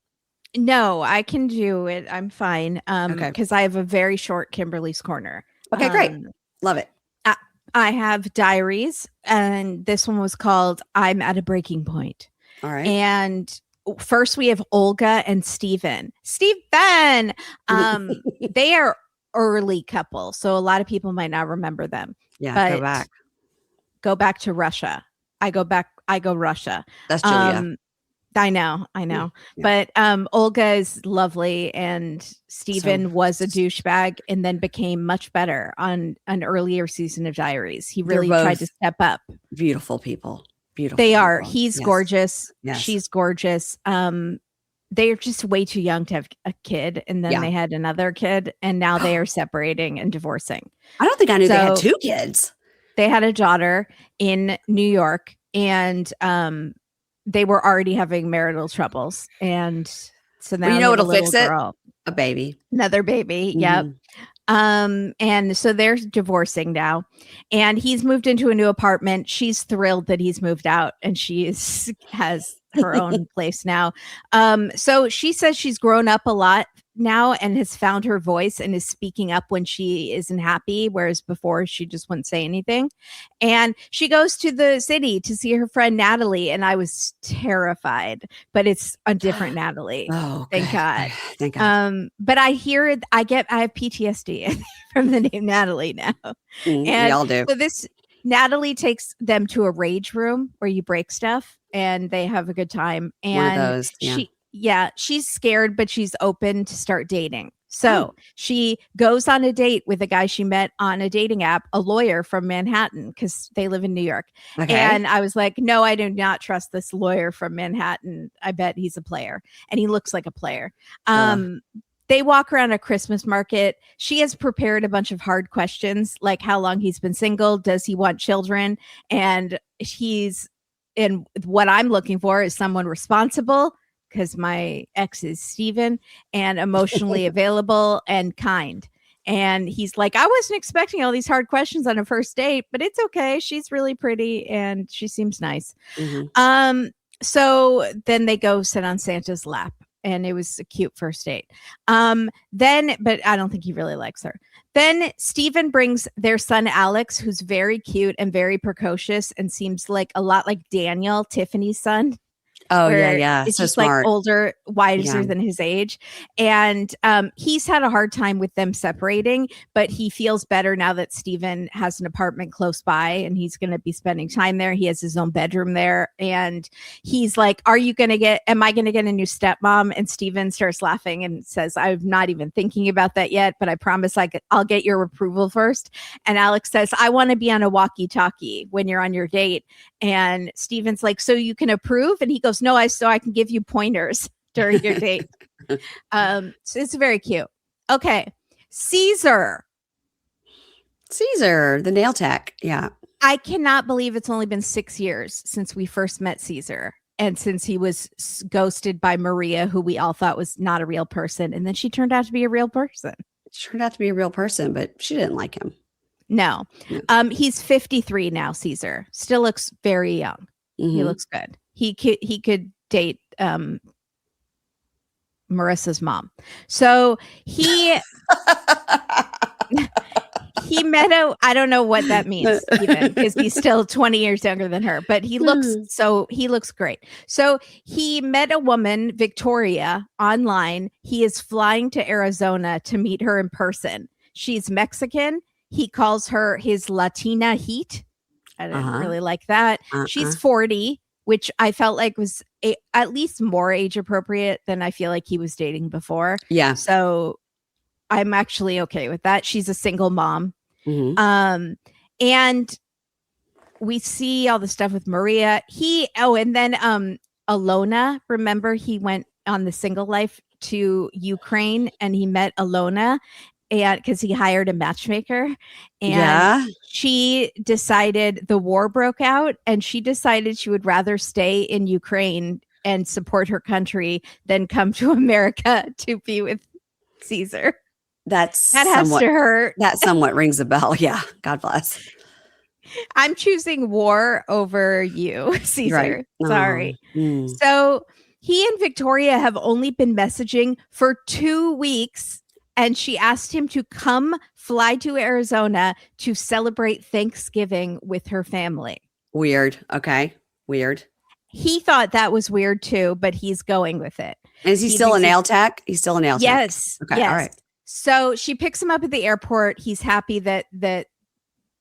No, I can do it. I'm fine. Okay. Because I have a very short Kimberly's Corner. Okay, great. Love it. I have diaries, and this one was called I'm at a Breaking Point. All right. And first we have Olga and Steven. Steven! They are early couple, so a lot of people might not remember them. Yeah, but go back to Russia. I go Russia. That's Julia. I know. Yeah. But Olga is lovely, and Steven was a douchebag and then became much better on an earlier season of Diaries. He really tried to step up. Beautiful people. Beautiful. They people. are. He's gorgeous. Yes. She's gorgeous. They are just way too young to have a kid, and then they had another kid, and now they are separating and divorcing. I don't think I knew they had 2 kids. They had a daughter in New York, and they were already having marital troubles, and so now you know what'll fix it? A baby, another baby. Yep. And so they're divorcing now, and he's moved into a new apartment. She's thrilled that he's moved out, and she has her own place now. So she says she's grown up a lot now and has found her voice and is speaking up when she isn't happy, whereas before she just wouldn't say anything. And she goes to the city to see her friend Natalie, and I was terrified, but it's a different Natalie. Oh, thank God. Thank God. But I hear I have PTSD from the name Natalie now. And we all do. So Natalie takes them to a rage room where you break stuff, and they have a good time. And one of those, she's scared, but she's open to start dating. So she goes on a date with a guy she met on a dating app, a lawyer from Manhattan, because they live in New York. Okay. And I was like, no, I do not trust this lawyer from Manhattan. I bet he's a player. And he looks like a player. They walk around a Christmas market. She has prepared a bunch of hard questions, like how long he's been single. Does he want children? And what I'm looking for is someone responsible, because my ex is Steven, and emotionally available and kind. And he's like, I wasn't expecting all these hard questions on a first date, but it's okay. She's really pretty and she seems nice. So then they go sit on Santa's lap, and it was a cute first date. But I don't think he really likes her. Then Steven brings their son, Alex, who's very cute and very precocious and seems like a lot like Daniel, Tiffany's son. Oh, yeah. It's so just smart. Like older, wiser than his age. And he's had a hard time with them separating, but he feels better now that Steven has an apartment close by and he's going to be spending time there. He has his own bedroom there. And he's like, am I going to get a new stepmom? And Steven starts laughing and says, I'm not even thinking about that yet, but I promise I'll get your approval first. And Alex says, I want to be on a walkie-talkie when you're on your date. And Steven's like, so you can approve? And he goes, no, so I can give you pointers during your date. So it's very cute. Okay. Caesar, the nail tech. Yeah. I cannot believe it's only been 6 years since we first met Caesar. And since he was ghosted by Maria, who we all thought was not a real person. And then she turned out to be a real person. She turned out to be a real person, but she didn't like him. No. He's 53 now, Caesar. Still looks very young. He looks good. He could date Marissa's mom. So he met I don't know what that means even, because he's still 20 years younger than her, but he looks great. So he met a woman, Victoria, online. He is flying to Arizona to meet her in person. She's Mexican. He calls her his Latina heat. I didn't really like that. She's 40, which I felt like was at least more age appropriate than I feel like he was dating before. Yeah. So I'm actually okay with that. She's a single mom. And we see all the stuff with Maria. And then Alona, remember he went on the single life to Ukraine and he met Alona. And because he hired a matchmaker, and she decided the war broke out, and she decided she would rather stay in Ukraine and support her country than come to America to be with Caesar. That has to hurt. That somewhat rings a bell. Yeah. God bless. I'm choosing war over you, Caesar. Right. Sorry. So he and Victoria have only been messaging for 2 weeks, and she asked him to fly to Arizona to celebrate Thanksgiving with her family. Weird. Okay. Weird. He thought that was weird too, but he's going with it. And is he still a nail tech? He's still a nail tech. Yes. Okay. Yes. All right. So she picks him up at the airport. He's happy that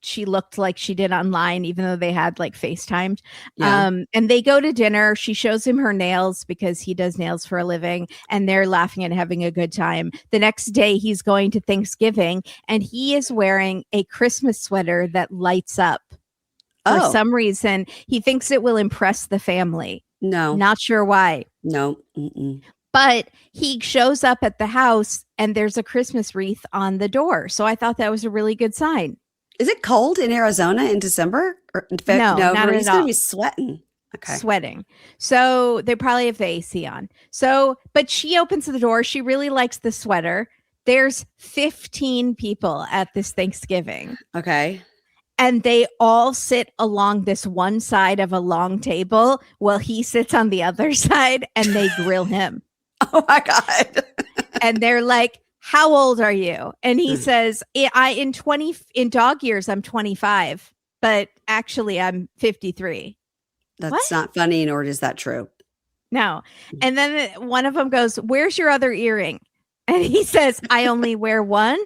she looked like she did online, even though they had like FaceTimed. Yeah. And they go to dinner. She shows him her nails because he does nails for a living, and they're laughing and having a good time. The next day, he's going to Thanksgiving, and he is wearing a Christmas sweater that lights up. For some reason, he thinks it will impress the family. No. Not sure why. No. Mm-mm. But he shows up at the house, and there's a Christmas wreath on the door. So I thought that was a really good sign. Is it cold in Arizona in December? No, not at all. He's going to be sweating. Okay. Sweating. So they probably have the AC on. So, but she opens the door. She really likes the sweater. There's 15 people at this Thanksgiving. Okay. And they all sit along this one side of a long table while he sits on the other side, and they grill him. Oh my God. And they're like, how old are you? And he says, in dog years, I'm 25, but actually I'm 53. That's not funny, nor is that true. No. And then one of them goes, where's your other earring? And he says, I only wear one.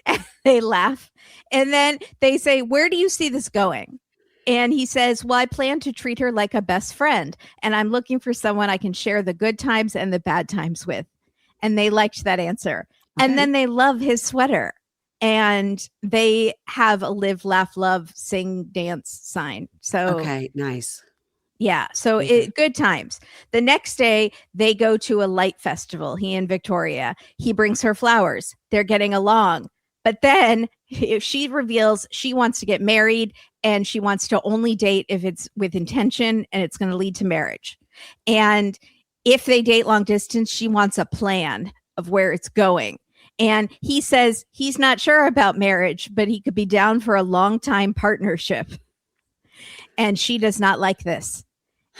And they laugh. And then they say, where do you see this going? And he says, well, I plan to treat her like a best friend. And I'm looking for someone I can share the good times and the bad times with. And they liked that answer. Okay. And then they love his sweater. And they have a live, laugh, love, sing, dance sign. So, okay, nice. Yeah. So good times. The next day, they go to a light festival, he and Victoria. He brings her flowers. They're getting along. But then she reveals she wants to get married, and she wants to only date if it's with intention and it's going to lead to marriage. And if they date long distance, she wants a plan of where it's going. And he says he's not sure about marriage, but he could be down for a long time partnership. And she does not like this.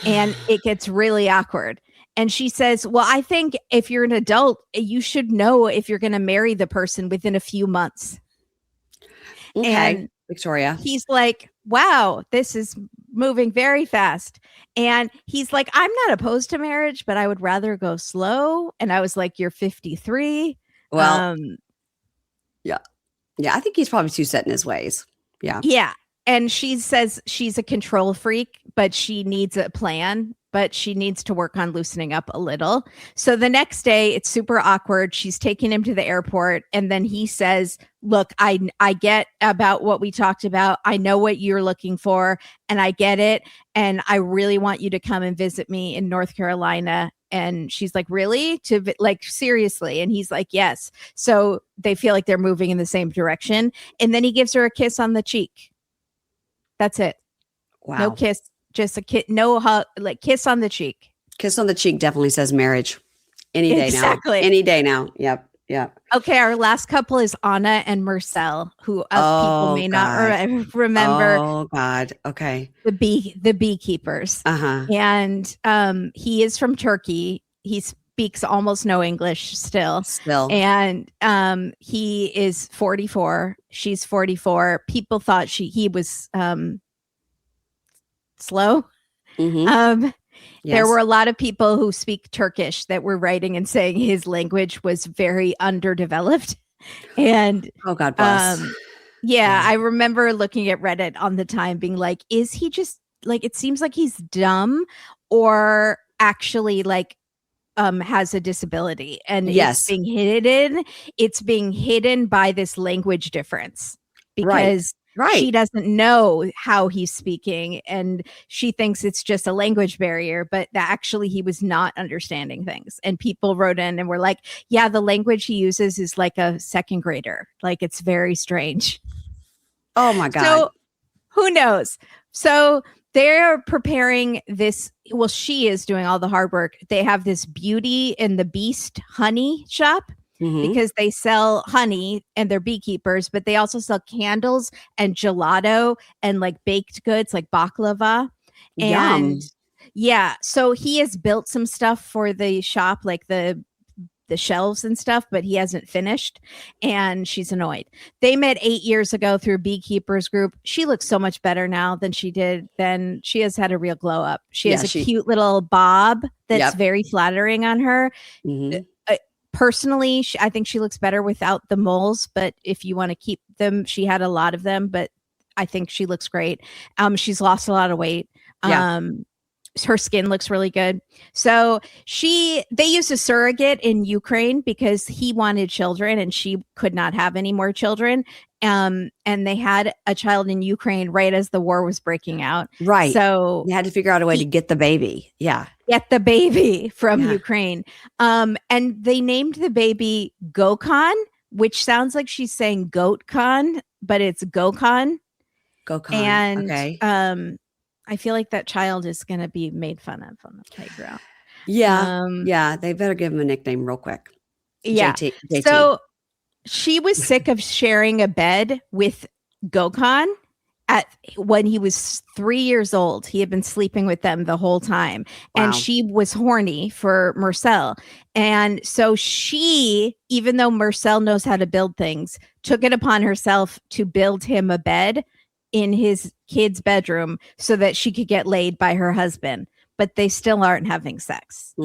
And it gets really awkward. And she says, well, I think if you're an adult, you should know if you're going to marry the person within a few months. Okay, and Victoria. He's like, wow, this is moving very fast. And he's like, I'm not opposed to marriage, but I would rather go slow. And I was like, you're 53. Well, yeah. Yeah, I think he's probably too set in his ways. Yeah. Yeah. And she says she's a control freak, but she needs a plan, but she needs to work on loosening up a little. So the next day, it's super awkward. She's taking him to the airport. And then he says, look, I get about what we talked about. I know what you're looking for, and I get it. And I really want you to come and visit me in North Carolina. And she's like, really? Like, seriously? And he's like, yes. So they feel like they're moving in the same direction. And then he gives her a kiss on the cheek. That's it. Wow. No kiss, just a kiss, no hug, like kiss on the cheek. Kiss on the cheek definitely says marriage. Any day exactly. now. Any day now. Yep. Yep. Okay. Our last couple is Anna and Marcel, who people may not remember. Oh God. Okay. The beekeepers. Uh-huh. And he is from Turkey. He speaks almost no English still. And he is 44. She's 44. People thought he was slow. Mm-hmm. Yes. There were a lot of people who speak Turkish that were writing and saying his language was very underdeveloped. And oh God bless. Yeah, I remember looking at Reddit on the time being like, is he just like, it seems like he's dumb or actually like has a disability, and yes, it's being hidden by this language difference because right. She doesn't know how he's speaking, and she thinks it's just a language barrier, but actually he was not understanding things. And people wrote in and were like, yeah, the language he uses is like a second grader. Like, it's very strange. Oh my God. So who knows? So they're preparing this. Well, she is doing all the hard work. They have this Beauty and the Beast honey shop. Mm-hmm. Because they sell honey and they're beekeepers, but they also sell candles and gelato and like baked goods like baklava. And Yeah. So he has built some stuff for the shop, like the shelves and stuff, but he hasn't finished, and she's annoyed. They met 8 years ago through Beekeepers Group. She looks so much better now than she did then. She has had a real glow up. She has a cute little bob that's very flattering on her. Mm-hmm. Personally, I think she looks better without the moles, but if you want to keep them, she had a lot of them, but I think she looks great. She's lost a lot of weight. Her skin looks really good. So they used a surrogate in Ukraine because he wanted children and she could not have any more children. And they had a child in Ukraine right as the war was breaking out. Right. So they had to figure out a way to get the baby. Yeah. Get the baby from Ukraine. And they named the baby Gokhan, which sounds like she's saying GoatCon, but it's Gokhan. Gokhan. And I feel like that child is going to be made fun of on the playground. Yeah. They better give him a nickname real quick. Yeah. JT. So she was sick of sharing a bed with Gokhan when he was 3 years old. He had been sleeping with them the whole time. Wow. And she was horny for Marcel. And so she, even though Marcel knows how to build things, took it upon herself to build him a bed in his kid's bedroom so that she could get laid by her husband, but they still aren't having sex.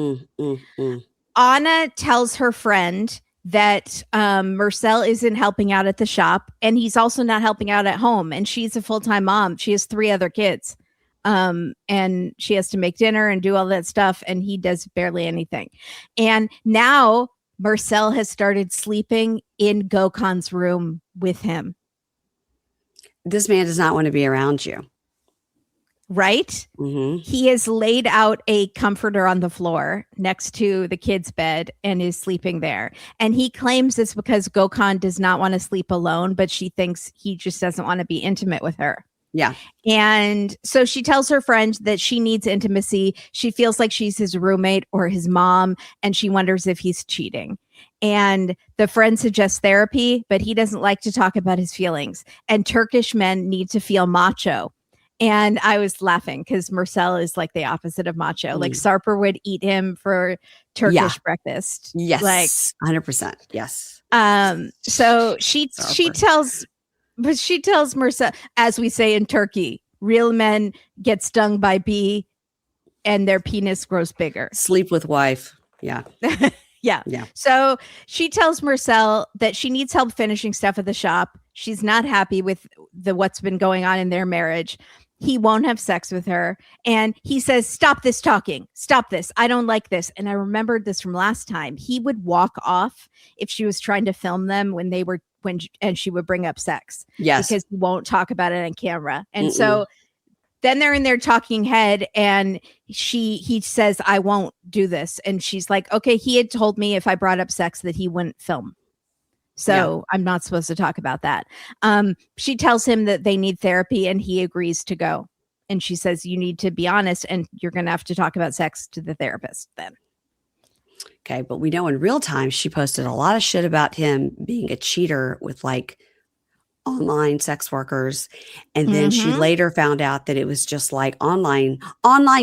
Anna tells her friend that Marcel isn't helping out at the shop, and he's also not helping out at home, and she's a full-time mom. She has 3 other kids, and she has to make dinner and do all that stuff, and he does barely anything. And now Marcel has started sleeping in Gokhan's room with him. This man does not want to be around you. Right? Mm-hmm. He has laid out a comforter on the floor next to the kid's bed and is sleeping there. And he claims it's because Gokhan does not want to sleep alone, but she thinks he just doesn't want to be intimate with her. Yeah. And so she tells her friend that she needs intimacy. She feels like she's his roommate or his mom, and she wonders if he's cheating. And the friend suggests therapy, but he doesn't like to talk about his feelings. And Turkish men need to feel macho. And I was laughing because Marcel is like the opposite of macho. Like Sarper would eat him for Turkish breakfast. Yes. Like 100%. Yes. So she tells Marcel, as we say in Turkey, real men get stung by bee and their penis grows bigger. Sleep with wife. Yeah. Yeah. So she tells Marcel that she needs help finishing stuff at the shop. She's not happy with what's been going on in their marriage. He won't have sex with her. And he says, stop this talking. Stop this. I don't like this. And I remembered this from last time. He would walk off if she was trying to film them and she would bring up sex. Yes. Because he won't talk about it on camera. And so then they're in their talking head and he says, I won't do this. And she's like, okay, he had told me if I brought up sex that he wouldn't film. So I'm not supposed to talk about that. She tells him that they need therapy and he agrees to go. And she says, you need to be honest and you're going to have to talk about sex to the therapist then. Okay. But we know in real time, she posted a lot of shit about him being a cheater with like online sex workers. And then she later found out that it was just like online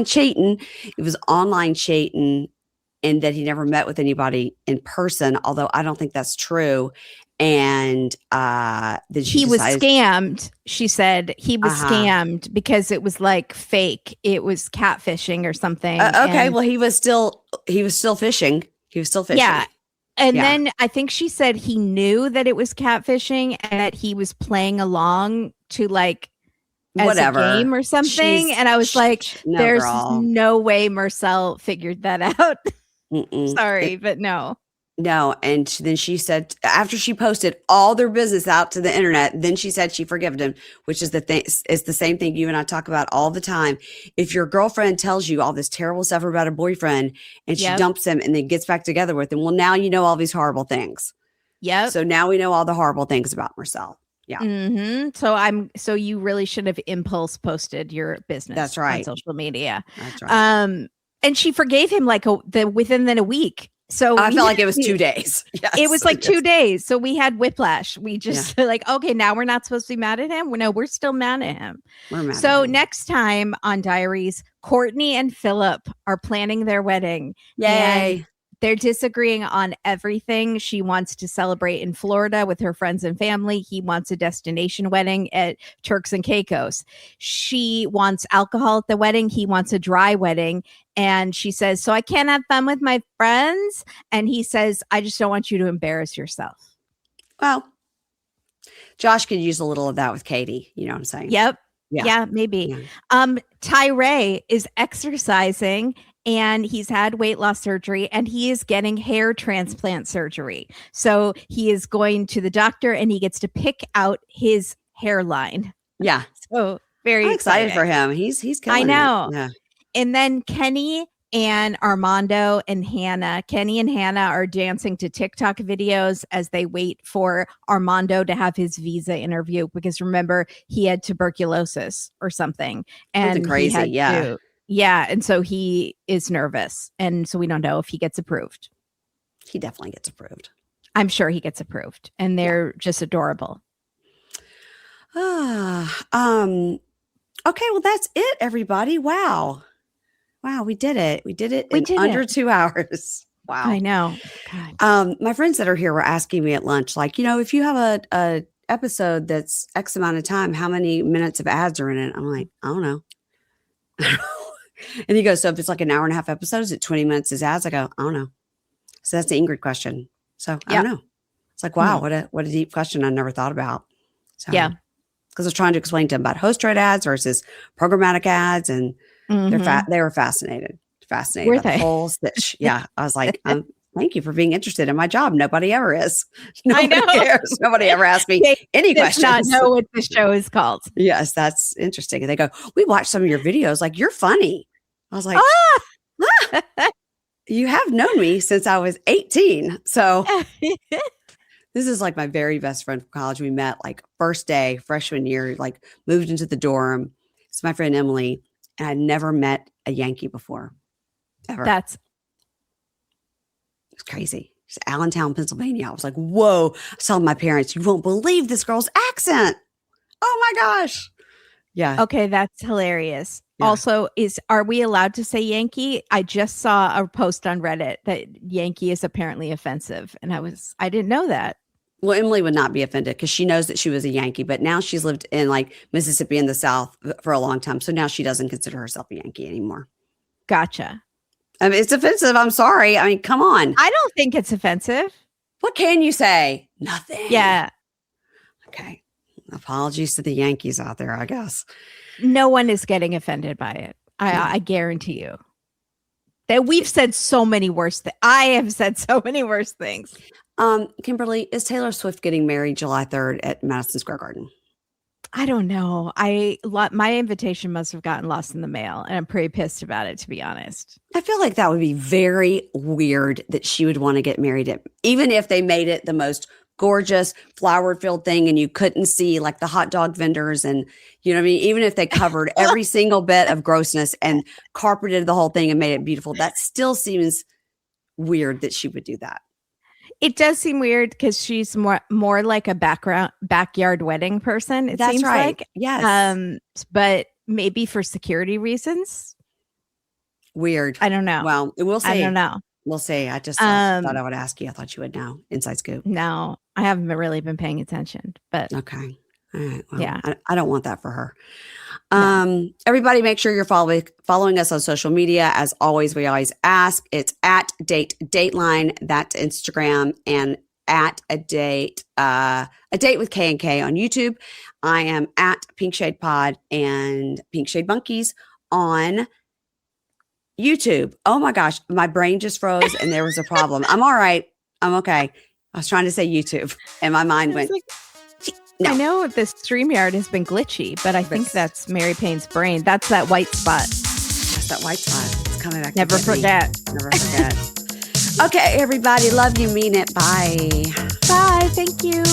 cheating. It was online cheating. And that he never met with anybody in person, although I don't think that's true. And then he was scammed. She said he was scammed because it was like fake. It was catfishing or something. Okay, well he was still fishing. He was still fishing. Yeah. And then I think she said he knew that it was catfishing and that he was playing along to like as a game or something. And I was like, there's no way Marcel figured that out. Sorry, but no. And then she said, after she posted all their business out to the internet, then she said she forgave him, which is it's the same thing you and I talk about all the time. If your girlfriend tells you all this terrible stuff about a boyfriend and she dumps him and then gets back together with him, well, now you know all these horrible things. Yeah. So now we know all the horrible things about Marcel. Yeah. So you really should have impulse posted your business. That's right. On social media. That's right. And she forgave him like within a week. So I felt like it was 2 days. Yes, it was like 2 days. So we had whiplash. We just like, okay, now we're not supposed to be mad at him. No, we're still mad at him. We're mad so at him. Next time on Diaries, Courtney and Philip are planning their wedding. Yay. And they're disagreeing on everything. She wants to celebrate in Florida with her friends and family. He wants a destination wedding at Turks and Caicos. She wants alcohol at the wedding. He wants a dry wedding. And she says, so I can't have fun with my friends. And he says, I just don't want you to embarrass yourself. Well, Josh could use a little of that with Catie. You know what I'm saying? Yep. Yeah, maybe. Yeah. Tyree is exercising and he's had weight loss surgery and he is getting hair transplant surgery. So he is going to the doctor and he gets to pick out his hairline. Yeah. So very excited for him. He's killing I know. It. Yeah. And then Kenny and Armando and Hannah. Kenny and Hannah are dancing to TikTok videos as they wait for Armando to have his visa interview because remember he had tuberculosis or something. And something crazy. Yeah. And so he is nervous. And so we don't know if he gets approved. He definitely gets approved. I'm sure he gets approved. And they're just adorable. Okay, well, that's it, everybody. Wow, we did it. We did it in under 2 hours. Wow. I know. God. My friends that are here were asking me at lunch, like, if you have a episode that's X amount of time, how many minutes of ads are in it? I'm like, I don't know. And he goes, so if it's like an hour and a half episode, is it 20 minutes as ads? I go, I don't know. So that's the Ingrid question. So I don't know. It's like, wow, what a deep question I never thought about. So, because I was trying to explain to him about host rate ads versus programmatic ads, and they were fascinated Were about the whole stitch. Yeah, I was like, thank you for being interested in my job. Nobody ever is. Nobody cares. Nobody ever asks me any questions. Not know what the show is called. Yes, that's interesting. And they go, we watched some of your videos. Like, you're funny. I was like, you have known me since I was 18. So this is like my very best friend from college. We met like first day, freshman year, like moved into the dorm. It's my friend Emily. And I'd never met a Yankee before. Ever. It's crazy. It's Allentown, Pennsylvania. I was like, whoa. I saw my parents. You won't believe this girl's accent. Oh my gosh. Yeah. Okay, that's hilarious. Yeah. Also, are we allowed to say Yankee? I just saw a post on Reddit that Yankee is apparently offensive. And I didn't know that. Well, Emily would not be offended because she knows that she was a Yankee, but now she's lived in like Mississippi in the South for a long time. So now she doesn't consider herself a Yankee anymore. Gotcha. I mean, it's offensive. I'm sorry. I mean, come on. I don't think it's offensive. What can you say? Nothing. Yeah. Okay. Apologies to the Yankees out there, I guess. No one is getting offended by it. I guarantee you. That we've said so many worse things. I have said so many worse things. Kimberly, is Taylor Swift getting married July 3rd at Madison Square Garden? I don't know. My invitation must have gotten lost in the mail, and I'm pretty pissed about it, to be honest. I feel like that would be very weird that she would want to get married, even if they made it the most gorgeous flower-filled thing and you couldn't see like the hot dog vendors and, you know what I mean? Even if they covered every single bit of grossness and carpeted the whole thing and made it beautiful, that still seems weird that she would do that. It does seem weird because she's more like a backyard wedding person. It seems right. like. Yes. But maybe for security reasons. Weird. I don't know. Well, we'll see. I don't know. We'll see. I just thought I would ask you. I thought you would know. Inside scoop. No, I haven't really been paying attention, but okay. All right. Well, yeah. I don't want that for her. Everybody make sure you're following us on social media. As always, we always ask. It's at Dateline. That's Instagram, and at a date with K&K on YouTube. I am at Pink Shade Pod and Pink Shade Monkeys on YouTube. Oh my gosh, my brain just froze and there was a problem. I'm all right. I'm okay. I was trying to say YouTube and my mind went. No. I know the StreamYard has been glitchy, but I think that's Mary Payne's brain. That's that white spot. That's that white spot. It's coming back. Never forget. Never forget. Okay, everybody. Love you. Mean it. Bye. Bye. Thank you.